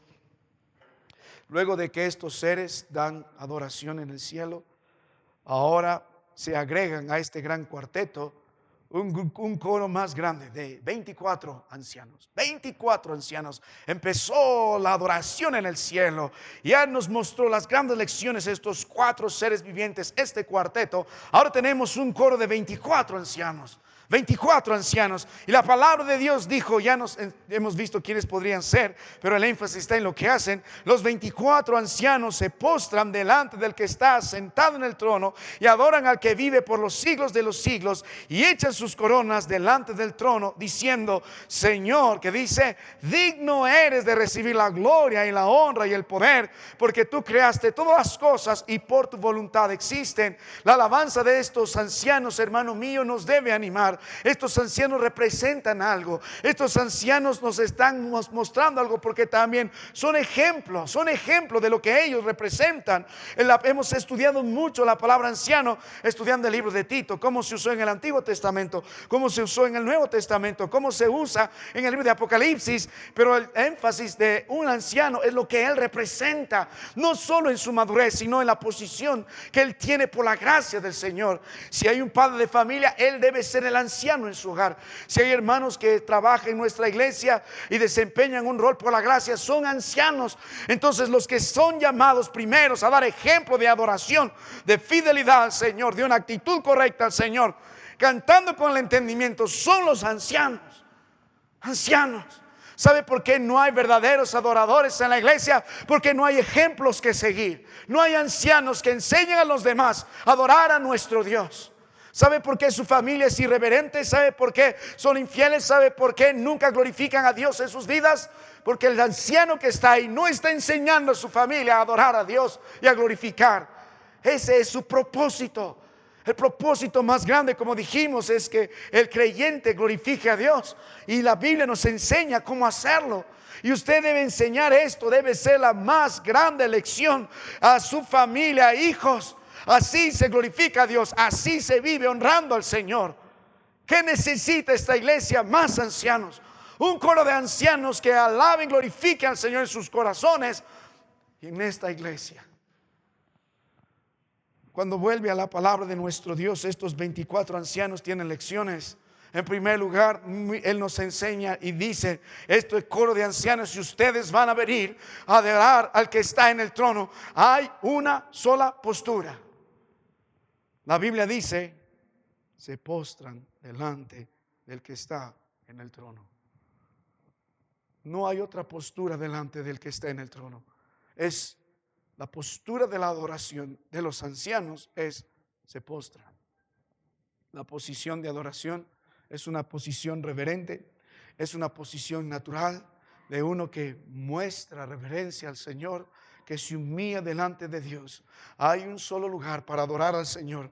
Luego de que estos seres dan adoración en el cielo, ahora se agregan a este gran cuarteto un coro más grande de 24 ancianos. 24 ancianos. Empezó la adoración en el cielo. Ya nos mostró las grandes lecciones estos 4 seres vivientes, este cuarteto. Ahora tenemos un coro de 24 ancianos. 24 ancianos. Y la palabra de Dios dijo, ya nos hemos visto quiénes podrían ser, pero el énfasis está en lo que hacen. Los 24 ancianos se postran delante del que está sentado en el trono y adoran al que vive por los siglos de los siglos, y echan sus coronas delante del trono diciendo: Señor, que dice: digno eres de recibir la gloria y la honra y el poder, porque tú creaste todas las cosas y por tu voluntad existen. La alabanza de estos ancianos, hermano mío, nos debe animar. Estos ancianos representan algo. Estos ancianos nos están mostrando algo, porque también son ejemplos de lo que ellos representan. Hemos estudiado mucho la palabra anciano, estudiando el libro de Tito, cómo se usó en el Antiguo Testamento, cómo se usó en el Nuevo Testamento, cómo se usa en el libro de Apocalipsis. Pero el énfasis de un anciano es lo que él representa, no solo en su madurez, sino en la posición que él tiene por la gracia del Señor. Si hay un padre de familia, él debe ser el anciano en su hogar. Si hay hermanos que trabajan en nuestra iglesia y desempeñan un rol por la gracia, son ancianos. Entonces los que son llamados primeros a dar ejemplo de adoración, de fidelidad al Señor, de una actitud correcta al Señor, cantando con el entendimiento, son los ancianos. Ancianos. ¿Sabe por qué no hay verdaderos adoradores en la iglesia? Porque no hay ejemplos que seguir. No hay ancianos que enseñen a los demás a adorar a nuestro Dios. ¿Sabe por qué su familia es irreverente? ¿Sabe por qué son infieles? ¿Sabe por qué nunca glorifican a Dios en sus vidas? Porque el anciano que está ahí no está enseñando a su familia a adorar a Dios y a glorificar. Ese es su propósito. El propósito más grande, como dijimos, es que el creyente glorifique a Dios. Y la Biblia nos enseña cómo hacerlo. Y usted debe enseñar esto. Debe ser la más grande lección a su familia, hijos. Así se glorifica a Dios, así se vive honrando al Señor. ¿Qué necesita esta iglesia? Más ancianos. Un coro de ancianos que alaben y glorifiquen al Señor en sus corazones. Y en esta iglesia, cuando vuelve a la palabra de nuestro Dios, estos 24 ancianos tienen lecciones. En primer lugar, Él nos enseña y dice: este coro de ancianos, si ustedes van a venir a adorar al que está en el trono, hay una sola postura. La Biblia dice: se postran delante del que está en el trono. No hay otra postura delante del que está en el trono. Es la postura de la adoración de los ancianos, se postran. La posición de adoración Es una posición reverente, es una posición natural de uno que muestra reverencia al Señor, que se humilla delante de Dios. Hay un solo lugar para adorar al Señor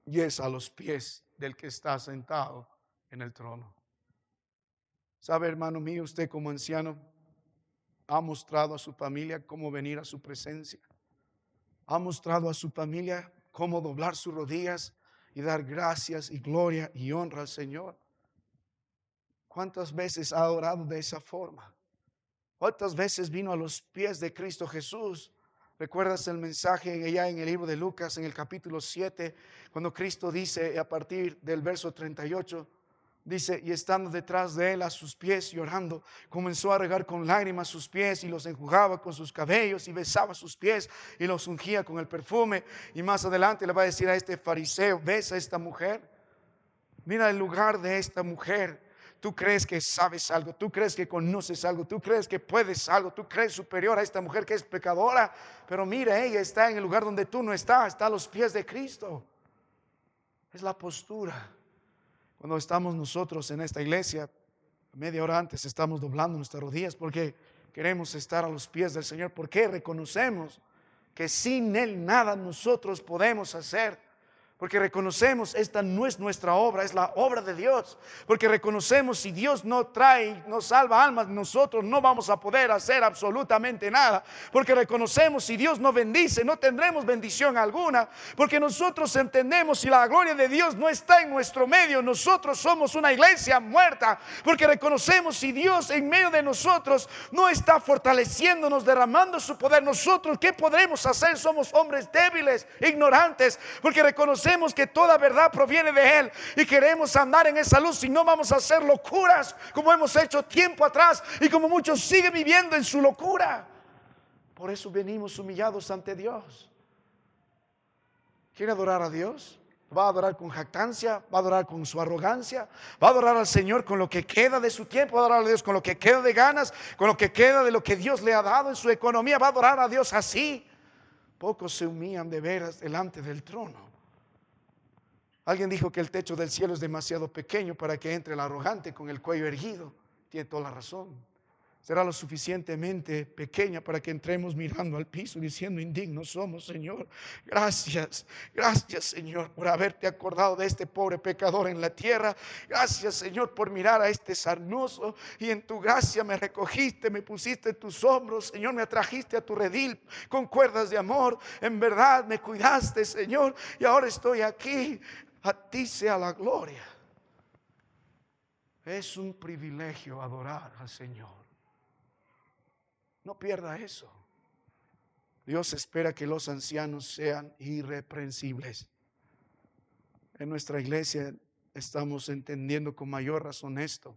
y es a los pies del que está sentado en el trono. ¿Sabe, hermano mío, usted como anciano ha mostrado a su familia cómo venir a su presencia? ¿Ha mostrado a su familia cómo doblar sus rodillas y dar gracias y gloria y honra al Señor? ¿Cuántas veces ha orado de esa forma? ¿Cuántas veces vino a los pies de Cristo Jesús? ¿Recuerdas el mensaje allá en el libro de Lucas, en el capítulo 7, cuando Cristo dice a partir del verso 38, dice, y estando detrás de él a sus pies llorando, comenzó a regar con lágrimas sus pies y los enjugaba con sus cabellos y besaba sus pies y los ungía con el perfume? Y más adelante le va a decir a este fariseo, ¿ves a esta mujer? Mira el lugar de esta mujer. Tú crees que sabes algo, tú crees que conoces algo, tú crees que puedes algo, tú crees superior a esta mujer que es pecadora, pero mira, ella está en el lugar donde tú no estás, está a los pies de Cristo. Es la postura. Cuando estamos nosotros en esta iglesia, media hora antes estamos doblando nuestras rodillas porque queremos estar a los pies del Señor, porque reconocemos que sin Él nada nosotros podemos hacer. Porque reconocemos, esta no es nuestra obra, es la obra de Dios. Porque reconocemos, si Dios no trae, no salva almas, nosotros no vamos a poder hacer absolutamente nada. Porque reconocemos, si Dios no bendice, no tendremos bendición alguna. Porque nosotros entendemos, si la gloria de Dios no está en nuestro medio, nosotros somos una iglesia muerta. Porque reconocemos, si Dios en medio de nosotros no está fortaleciéndonos, derramando su poder, nosotros ¿qué podremos hacer? Somos hombres débiles, ignorantes. Porque reconocemos que toda verdad proviene de Él y queremos andar en esa luz, y no vamos a hacer locuras como hemos hecho tiempo atrás y como muchos siguen viviendo en su locura. Por eso venimos humillados ante Dios. ¿Quiere adorar a Dios? ¿Va a adorar con jactancia? ¿Va a adorar con su arrogancia? ¿Va a adorar al Señor con lo que queda de su tiempo? ¿Va a adorar a Dios con lo que queda de ganas? ¿Con lo que queda de lo que Dios le ha dado en su economía? ¿Va a adorar a Dios así? Pocos se humillan de veras delante del trono. Alguien dijo que el techo del cielo es demasiado pequeño para que entre el arrogante con el cuello erguido. Tiene toda la razón. Será lo suficientemente pequeña para que entremos mirando al piso diciendo, indignos somos, Señor. Gracias, gracias, Señor, por haberte acordado de este pobre pecador en la tierra. Gracias, Señor, por mirar a este sarnoso y en tu gracia me recogiste, me pusiste en tus hombros, Señor, me atrajiste a tu redil con cuerdas de amor. En verdad me cuidaste, Señor, y ahora estoy aquí. A ti sea la gloria. Es un privilegio adorar al Señor. No pierda eso. Dios espera que los ancianos sean irreprensibles. En nuestra iglesia estamos entendiendo con mayor razón esto.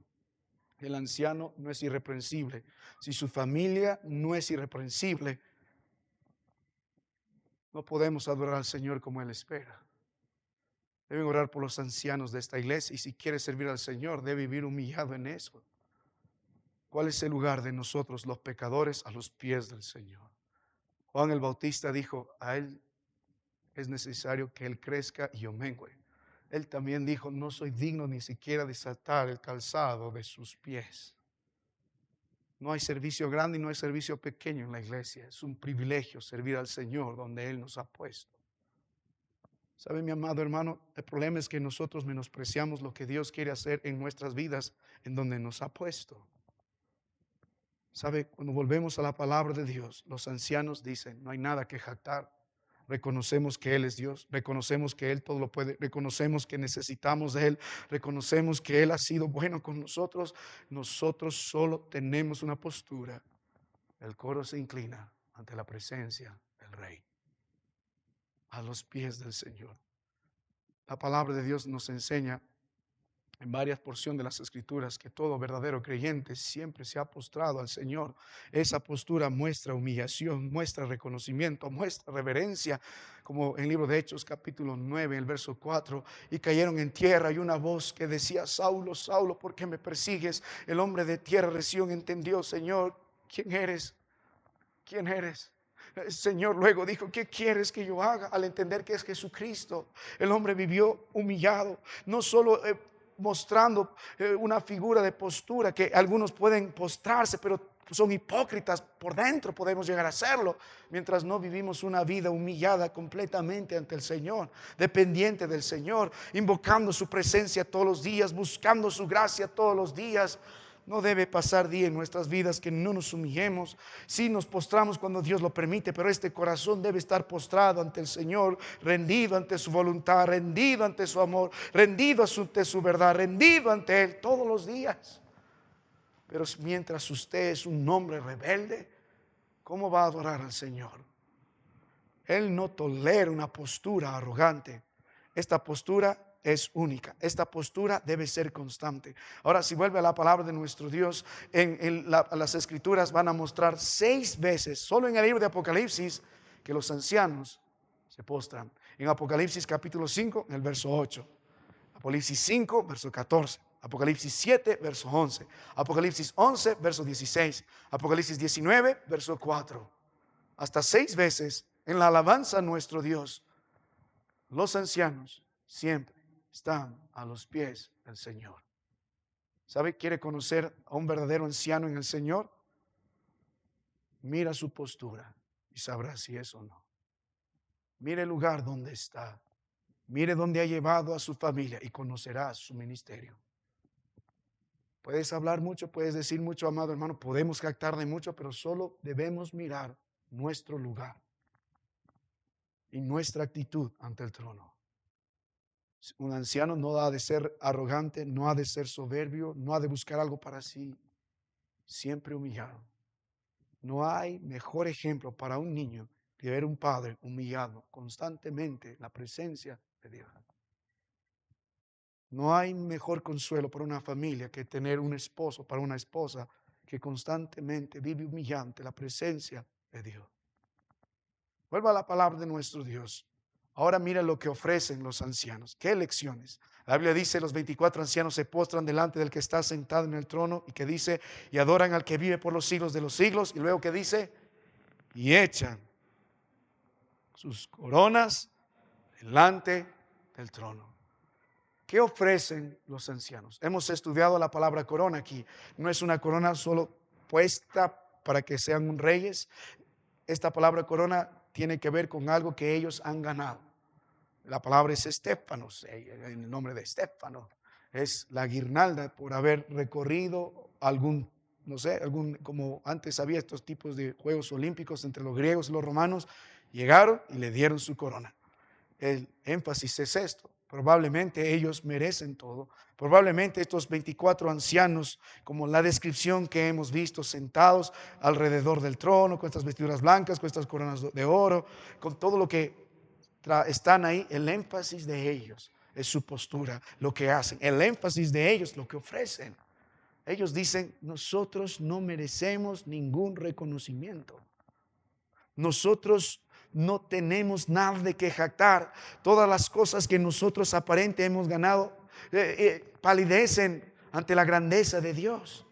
El anciano no es irreprensible. Si su familia no es irreprensible, no podemos adorar al Señor como Él espera. Deben orar por los ancianos de esta iglesia, y si quiere servir al Señor, debe vivir humillado en eso. ¿Cuál es el lugar de nosotros, los pecadores? A los pies del Señor. Juan el Bautista dijo, a Él es necesario que Él crezca y yo mengüe. Él también dijo, no soy digno ni siquiera de desatar el calzado de sus pies. No hay servicio grande y no hay servicio pequeño en la iglesia. Es un privilegio servir al Señor donde Él nos ha puesto. ¿Sabe, mi amado hermano? El problema es que nosotros menospreciamos lo que Dios quiere hacer en nuestras vidas, en donde nos ha puesto. ¿Sabe? Cuando volvemos a la palabra de Dios, los ancianos dicen, no hay nada que jactar. Reconocemos que Él es Dios, reconocemos que Él todo lo puede, reconocemos que necesitamos de Él, reconocemos que Él ha sido bueno con nosotros. Nosotros solo tenemos una postura. El coro se inclina ante la presencia del Rey, a los pies del Señor. La palabra de Dios nos enseña en varias porciones de las Escrituras que todo verdadero creyente siempre se ha postrado al Señor. Esa postura muestra humillación, muestra reconocimiento, muestra reverencia, como en el libro de Hechos capítulo 9, el verso 4, y cayeron en tierra y una voz que decía, Saulo, Saulo, ¿por qué me persigues? El hombre de tierra recién entendió, Señor, ¿quién eres? ¿Quién eres? El Señor luego dijo, ¿qué quieres que yo haga? Al entender que es Jesucristo, el hombre vivió humillado, no solo mostrando una figura de postura que algunos pueden postrarse, pero son hipócritas por dentro, podemos llegar a serlo, mientras no vivimos una vida humillada completamente ante el Señor, dependiente del Señor, invocando su presencia todos los días, buscando su gracia todos los días. No debe pasar día en nuestras vidas que no nos humillemos. Sí nos postramos cuando Dios lo permite, pero este corazón debe estar postrado ante el Señor, rendido ante su voluntad, rendido ante su amor, rendido ante su verdad, rendido ante Él todos los días. Pero mientras usted es un hombre rebelde, ¿cómo va a adorar al Señor? Él no tolera una postura arrogante. Esta postura es única. Esta postura debe ser constante. Ahora, si vuelve a la palabra de nuestro Dios, las Escrituras van a mostrar 6 veces, solo en el libro de Apocalipsis, que los ancianos se postran. En Apocalipsis capítulo 5, en el verso 8. Apocalipsis 5, verso 14. Apocalipsis 7, verso 11. Apocalipsis 11, verso 16. Apocalipsis 19, verso 4. Hasta 6 veces en la alabanza a nuestro Dios, los ancianos siempre están a los pies del Señor. ¿Sabe? ¿Quiere conocer a un verdadero anciano en el Señor? Mira su postura y sabrá si es o no. Mire el lugar donde está. Mire dónde ha llevado a su familia y conocerá su ministerio. Puedes hablar mucho, puedes decir mucho, amado hermano, podemos jactar de mucho, pero solo debemos mirar nuestro lugar y nuestra actitud ante el trono. Un anciano no ha de ser arrogante, no ha de ser soberbio, no ha de buscar algo para sí, siempre humillado. No hay mejor ejemplo para un niño que ver un padre humillado constantemente en la presencia de Dios. No hay mejor consuelo para una familia que tener un esposo, para una esposa que constantemente vive humillante la presencia de Dios. Vuelva a la palabra de nuestro Dios. Ahora mira lo que ofrecen los ancianos. ¿Qué lecciones? La Biblia dice, los 24 ancianos se postran delante del que está sentado en el trono y que dice, y adoran al que vive por los siglos de los siglos. Y luego que dice, y echan sus coronas delante del trono. ¿Qué ofrecen los ancianos? Hemos estudiado la palabra corona aquí. No es una corona solo puesta para que sean reyes. Esta palabra corona tiene que ver con algo que ellos han ganado. La palabra es Estéfanos, en el nombre de Estéfano. Es la guirnalda por haber recorrido algún, no sé, como antes había estos tipos de Juegos Olímpicos entre los griegos y los romanos, llegaron y le dieron su corona. El énfasis es esto. Probablemente ellos merecen todo. Probablemente estos 24 ancianos, como la descripción que hemos visto, sentados alrededor del trono, con estas vestiduras blancas, con estas coronas de oro, con todo lo que están ahí, el énfasis de ellos es su postura, lo que hacen. El énfasis de ellos, lo que ofrecen. Ellos dicen, nosotros no merecemos ningún reconocimiento. Nosotros no tenemos nada de que jactar. Todas las cosas que nosotros aparente hemos ganado palidecen ante la grandeza de Dios.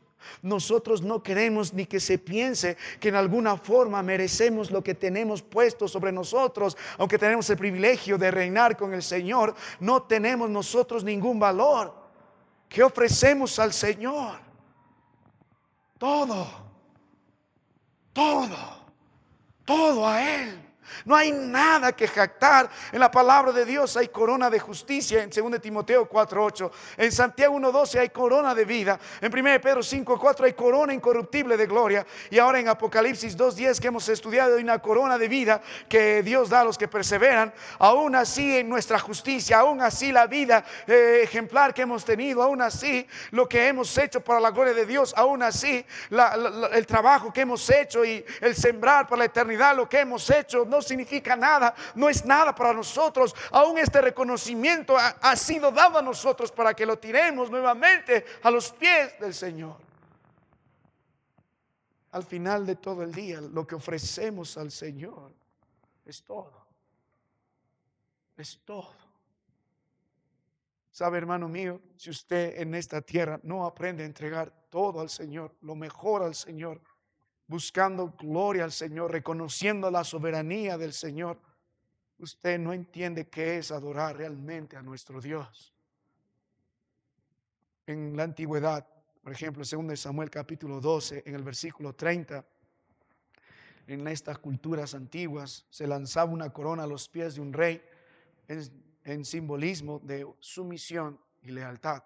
Nosotros no queremos ni que se piense que en alguna forma merecemos lo que tenemos puesto sobre nosotros. Aunque tenemos el privilegio de reinar con el Señor, no tenemos nosotros ningún valor. ¿Qué ofrecemos al Señor? Todo a Él. No hay nada que jactar. En la palabra de Dios hay corona de justicia en 2 Timoteo 4:8. En Santiago 1:12 hay corona de vida. En 1 Pedro 5:4 hay corona incorruptible de gloria. Y ahora en Apocalipsis 2:10 que hemos estudiado hay una corona de vida que Dios da a los que perseveran. Aún así en nuestra justicia, aún así la vida ejemplar que hemos tenido, aún así lo que hemos hecho para la gloria de Dios, aún así el trabajo que hemos hecho y el sembrar para la eternidad, lo que hemos hecho no significa nada, no es nada para nosotros. Aún este reconocimiento ha sido dado a nosotros para que lo tiremos nuevamente a los pies del Señor. Al final de todo el día, lo que ofrecemos al Señor es todo. Es todo. Sabe, hermano mío, si usted en esta tierra no aprende a entregar todo al Señor, lo mejor al Señor, buscando gloria al Señor, reconociendo la soberanía del Señor, usted no entiende qué es adorar realmente a nuestro Dios. en la antigüedad. Por ejemplo, según de Samuel capítulo 12, en el versículo 30, en estas culturas antiguas se lanzaba una corona a los pies de un rey en simbolismo de sumisión y lealtad.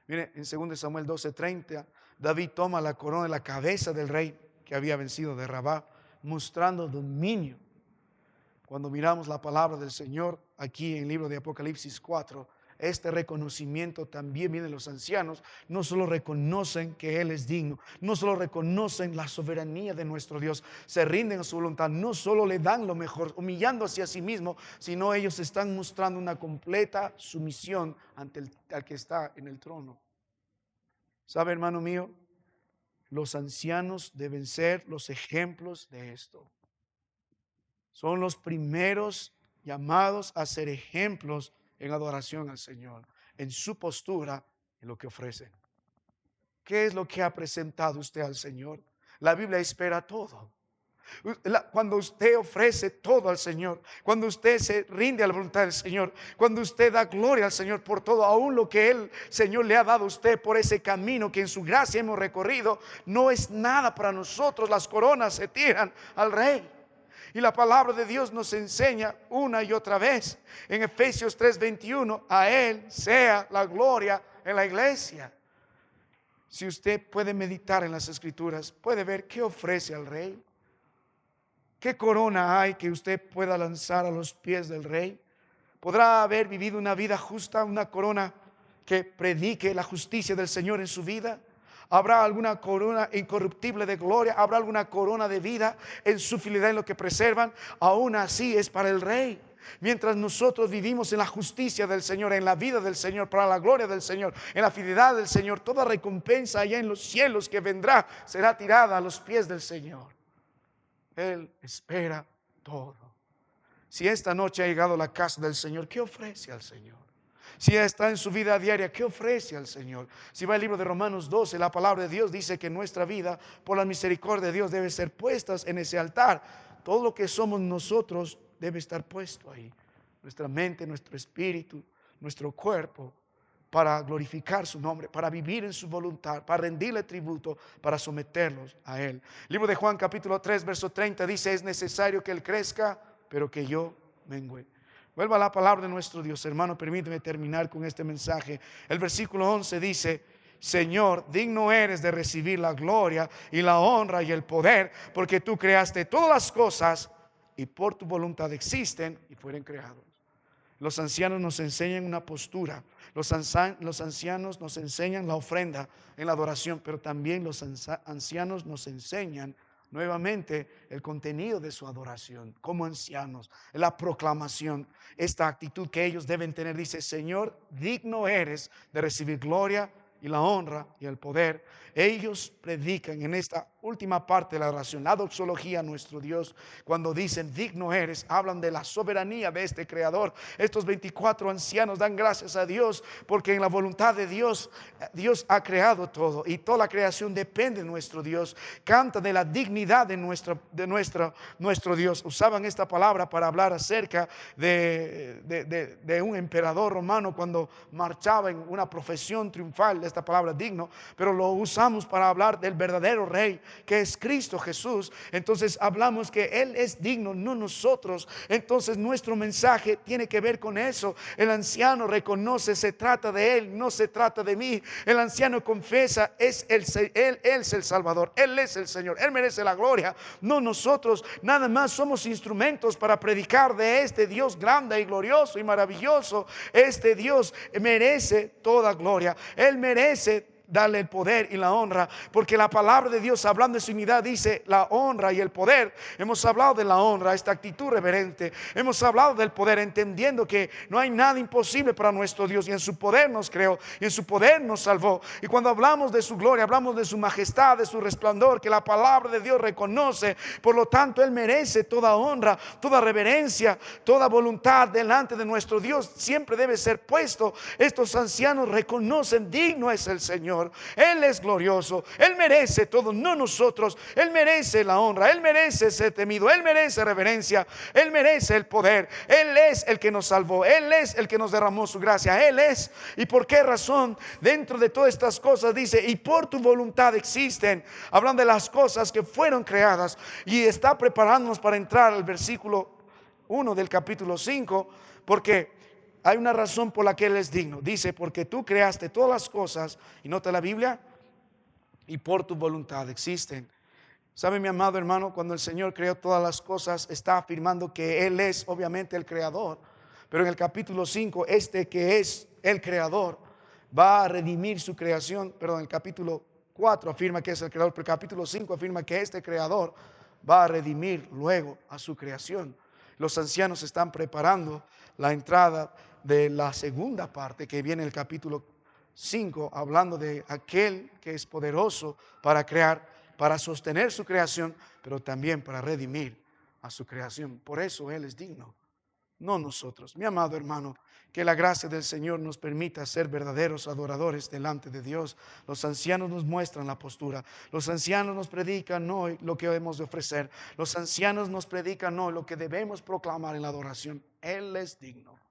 Mire, en 2 Samuel 12:30, David toma la corona de la cabeza del rey que había vencido de Rabá, mostrando dominio. Cuando miramos la palabra del Señor aquí en el libro de Apocalipsis 4, este reconocimiento también viene de los ancianos. No solo reconocen que Él es digno, no solo reconocen la soberanía de nuestro Dios, se rinden a su voluntad, no solo le dan lo mejor, humillándose a sí mismo, sino ellos están mostrando una completa sumisión ante al que está en el trono. ¿Sabe, hermano mío? Los ancianos deben ser los ejemplos de esto. Son los primeros llamados a ser ejemplos en adoración al Señor, en su postura, en lo que ofrece. ¿Qué es lo que ha presentado usted al Señor? La Biblia espera todo. Cuando usted ofrece todo al Señor, cuando usted se rinde a la voluntad del Señor, cuando usted da gloria al Señor por todo, aún lo que el Señor le ha dado a usted por ese camino que en su gracia hemos recorrido, no es nada para nosotros. Las coronas se tiran al Rey. Y la palabra de Dios nos enseña una y otra vez en Efesios 3:21, a Él sea la gloria en la iglesia. Si usted puede meditar en las Escrituras, puede ver qué ofrece al Rey. ¿Qué corona hay que usted pueda lanzar a los pies del Rey? ¿Podrá haber vivido una vida justa, una corona que predique la justicia del Señor en su vida? ¿Habrá alguna corona incorruptible de gloria? ¿Habrá alguna corona de vida en su fidelidad en lo que preservan? Aún así es para el Rey. Mientras nosotros vivimos en la justicia del Señor, en la vida del Señor, para la gloria del Señor, en la fidelidad del Señor, toda recompensa allá en los cielos que vendrá será tirada a los pies del Señor. Él espera todo. Si esta noche ha llegado a la casa del Señor, ¿qué ofrece al Señor? Si está en su vida diaria, ¿qué ofrece al Señor? Si va al libro de Romanos 12, la palabra de Dios dice que nuestra vida, por la misericordia de Dios, debe ser puestas en ese altar. Todo lo que somos nosotros debe estar puesto ahí. Nuestra mente, nuestro espíritu, nuestro cuerpo, para glorificar su nombre, para vivir en su voluntad, para rendirle tributo, para someterlos a Él. El libro de Juan capítulo 3, verso 30 dice: es necesario que Él crezca, pero que yo mengüe. Vuelva a la palabra de nuestro Dios, hermano. Permíteme terminar con este mensaje. El versículo 11 dice: Señor, digno eres de recibir la gloria y la honra y el poder, porque tú creaste todas las cosas y por tu voluntad existen y fueron creados. Los ancianos nos enseñan una postura. Los ancianos nos enseñan la ofrenda en la adoración, pero también los ancianos nos enseñan nuevamente el contenido de su adoración como ancianos, la proclamación, esta actitud que ellos deben tener. Dice: Señor, digno eres de recibir gloria y la honra y el poder. Ellos predican en esta última parte de la oración, la doxología a nuestro Dios. Cuando dicen digno eres, hablan de la soberanía de este Creador. Estos 24 ancianos dan gracias a Dios porque en la voluntad de Dios, Dios ha creado todo y toda la creación depende de nuestro Dios. Canta de la dignidad de nuestro Dios. Usaban esta palabra para hablar acerca de un emperador romano cuando marchaba en una profesión triunfal, de esta palabra digno, pero lo usamos para hablar del verdadero Rey, que es Cristo Jesús. Entonces hablamos que Él es digno, no nosotros. Entonces nuestro mensaje tiene que ver con eso. El anciano reconoce: se trata de Él, no se trata de mí. El anciano confiesa: Él es el Salvador, Él es el Señor, Él merece la gloria, no nosotros. Nada más somos instrumentos para predicar de este Dios grande y glorioso y maravilloso. Este Dios merece toda gloria. Él merece darle el poder y la honra, porque la palabra de Dios, hablando de su unidad, dice la honra y el poder. Hemos hablado de la honra, esta actitud reverente. Hemos hablado del poder, entendiendo que no hay nada imposible para nuestro Dios, y en su poder nos creó y en su poder nos salvó. Y cuando hablamos de su gloria, hablamos de su majestad, de su resplandor, que la palabra de Dios reconoce. Por lo tanto, Él merece toda honra, toda reverencia, toda voluntad delante de nuestro Dios. Siempre debe ser puesto. Estos ancianos reconocen: digno es el Señor. Señor. Él es glorioso, Él merece todo, no nosotros. Él merece la honra, Él merece ser temido, Él merece reverencia, Él merece el poder. Él es el que nos salvó, Él es el que nos derramó su gracia, Él es. ¿Y por qué razón? Dentro de todas estas cosas dice, y por tu voluntad existen. Hablan de las cosas que fueron creadas, y está preparándonos para entrar al versículo 1 del capítulo 5, porque hay una razón por la que Él es digno. Dice, porque tú creaste todas las cosas, y nota la Biblia, y por tu voluntad existen. ¿Sabe, mi amado hermano? Cuando el Señor creó todas las cosas, está afirmando que Él es obviamente el creador. Pero en el capítulo 5, este que es el creador va a redimir su creación. Perdón, el capítulo 4 afirma que es el creador, pero el capítulo 5 afirma que este creador va a redimir luego a su creación. Los ancianos están preparando la entrada de la segunda parte que viene en el capítulo 5, hablando de aquel que es poderoso para crear, para sostener su creación, pero también para redimir a su creación. Por eso Él es digno, no nosotros. Mi amado hermano, que la gracia del Señor nos permita ser verdaderos adoradores delante de Dios. Los ancianos nos muestran la postura. Los ancianos nos predican hoy lo que hemos de ofrecer. Los ancianos nos predican hoy lo que debemos proclamar en la adoración. Él es digno.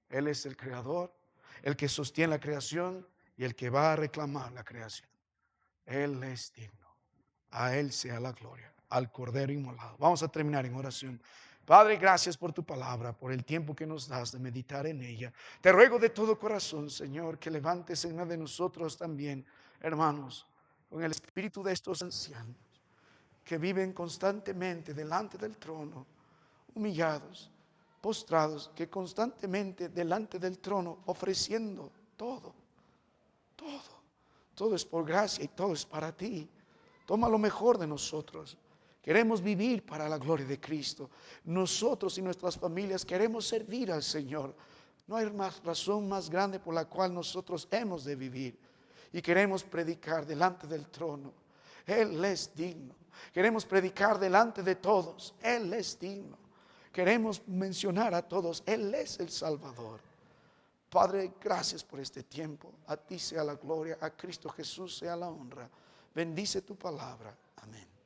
Él es el creador, el que sostiene la creación y el que va a reclamar la creación. Él es digno. A Él sea la gloria, al Cordero inmolado. Vamos a terminar en oración. Padre, gracias por tu palabra, por el tiempo que nos das de meditar en ella. Te ruego de todo corazón, Señor, que levantes en uno de nosotros también, hermanos, con el espíritu de estos ancianos que viven constantemente delante del trono, humillados, postrados, que constantemente delante del trono ofreciendo todo, todo es por gracia y todo es para ti. Toma lo mejor de nosotros. Queremos vivir para la gloria de Cristo. Nosotros y nuestras familias queremos servir al Señor. No hay razón más grande por la cual nosotros hemos de vivir. Y queremos predicar delante del trono. Él es digno. Queremos predicar delante de todos. Él es digno. Queremos mencionar a todos. Él es el Salvador. Padre, gracias por este tiempo. A ti sea la gloria. A Cristo Jesús sea la honra. Bendice tu palabra. Amén.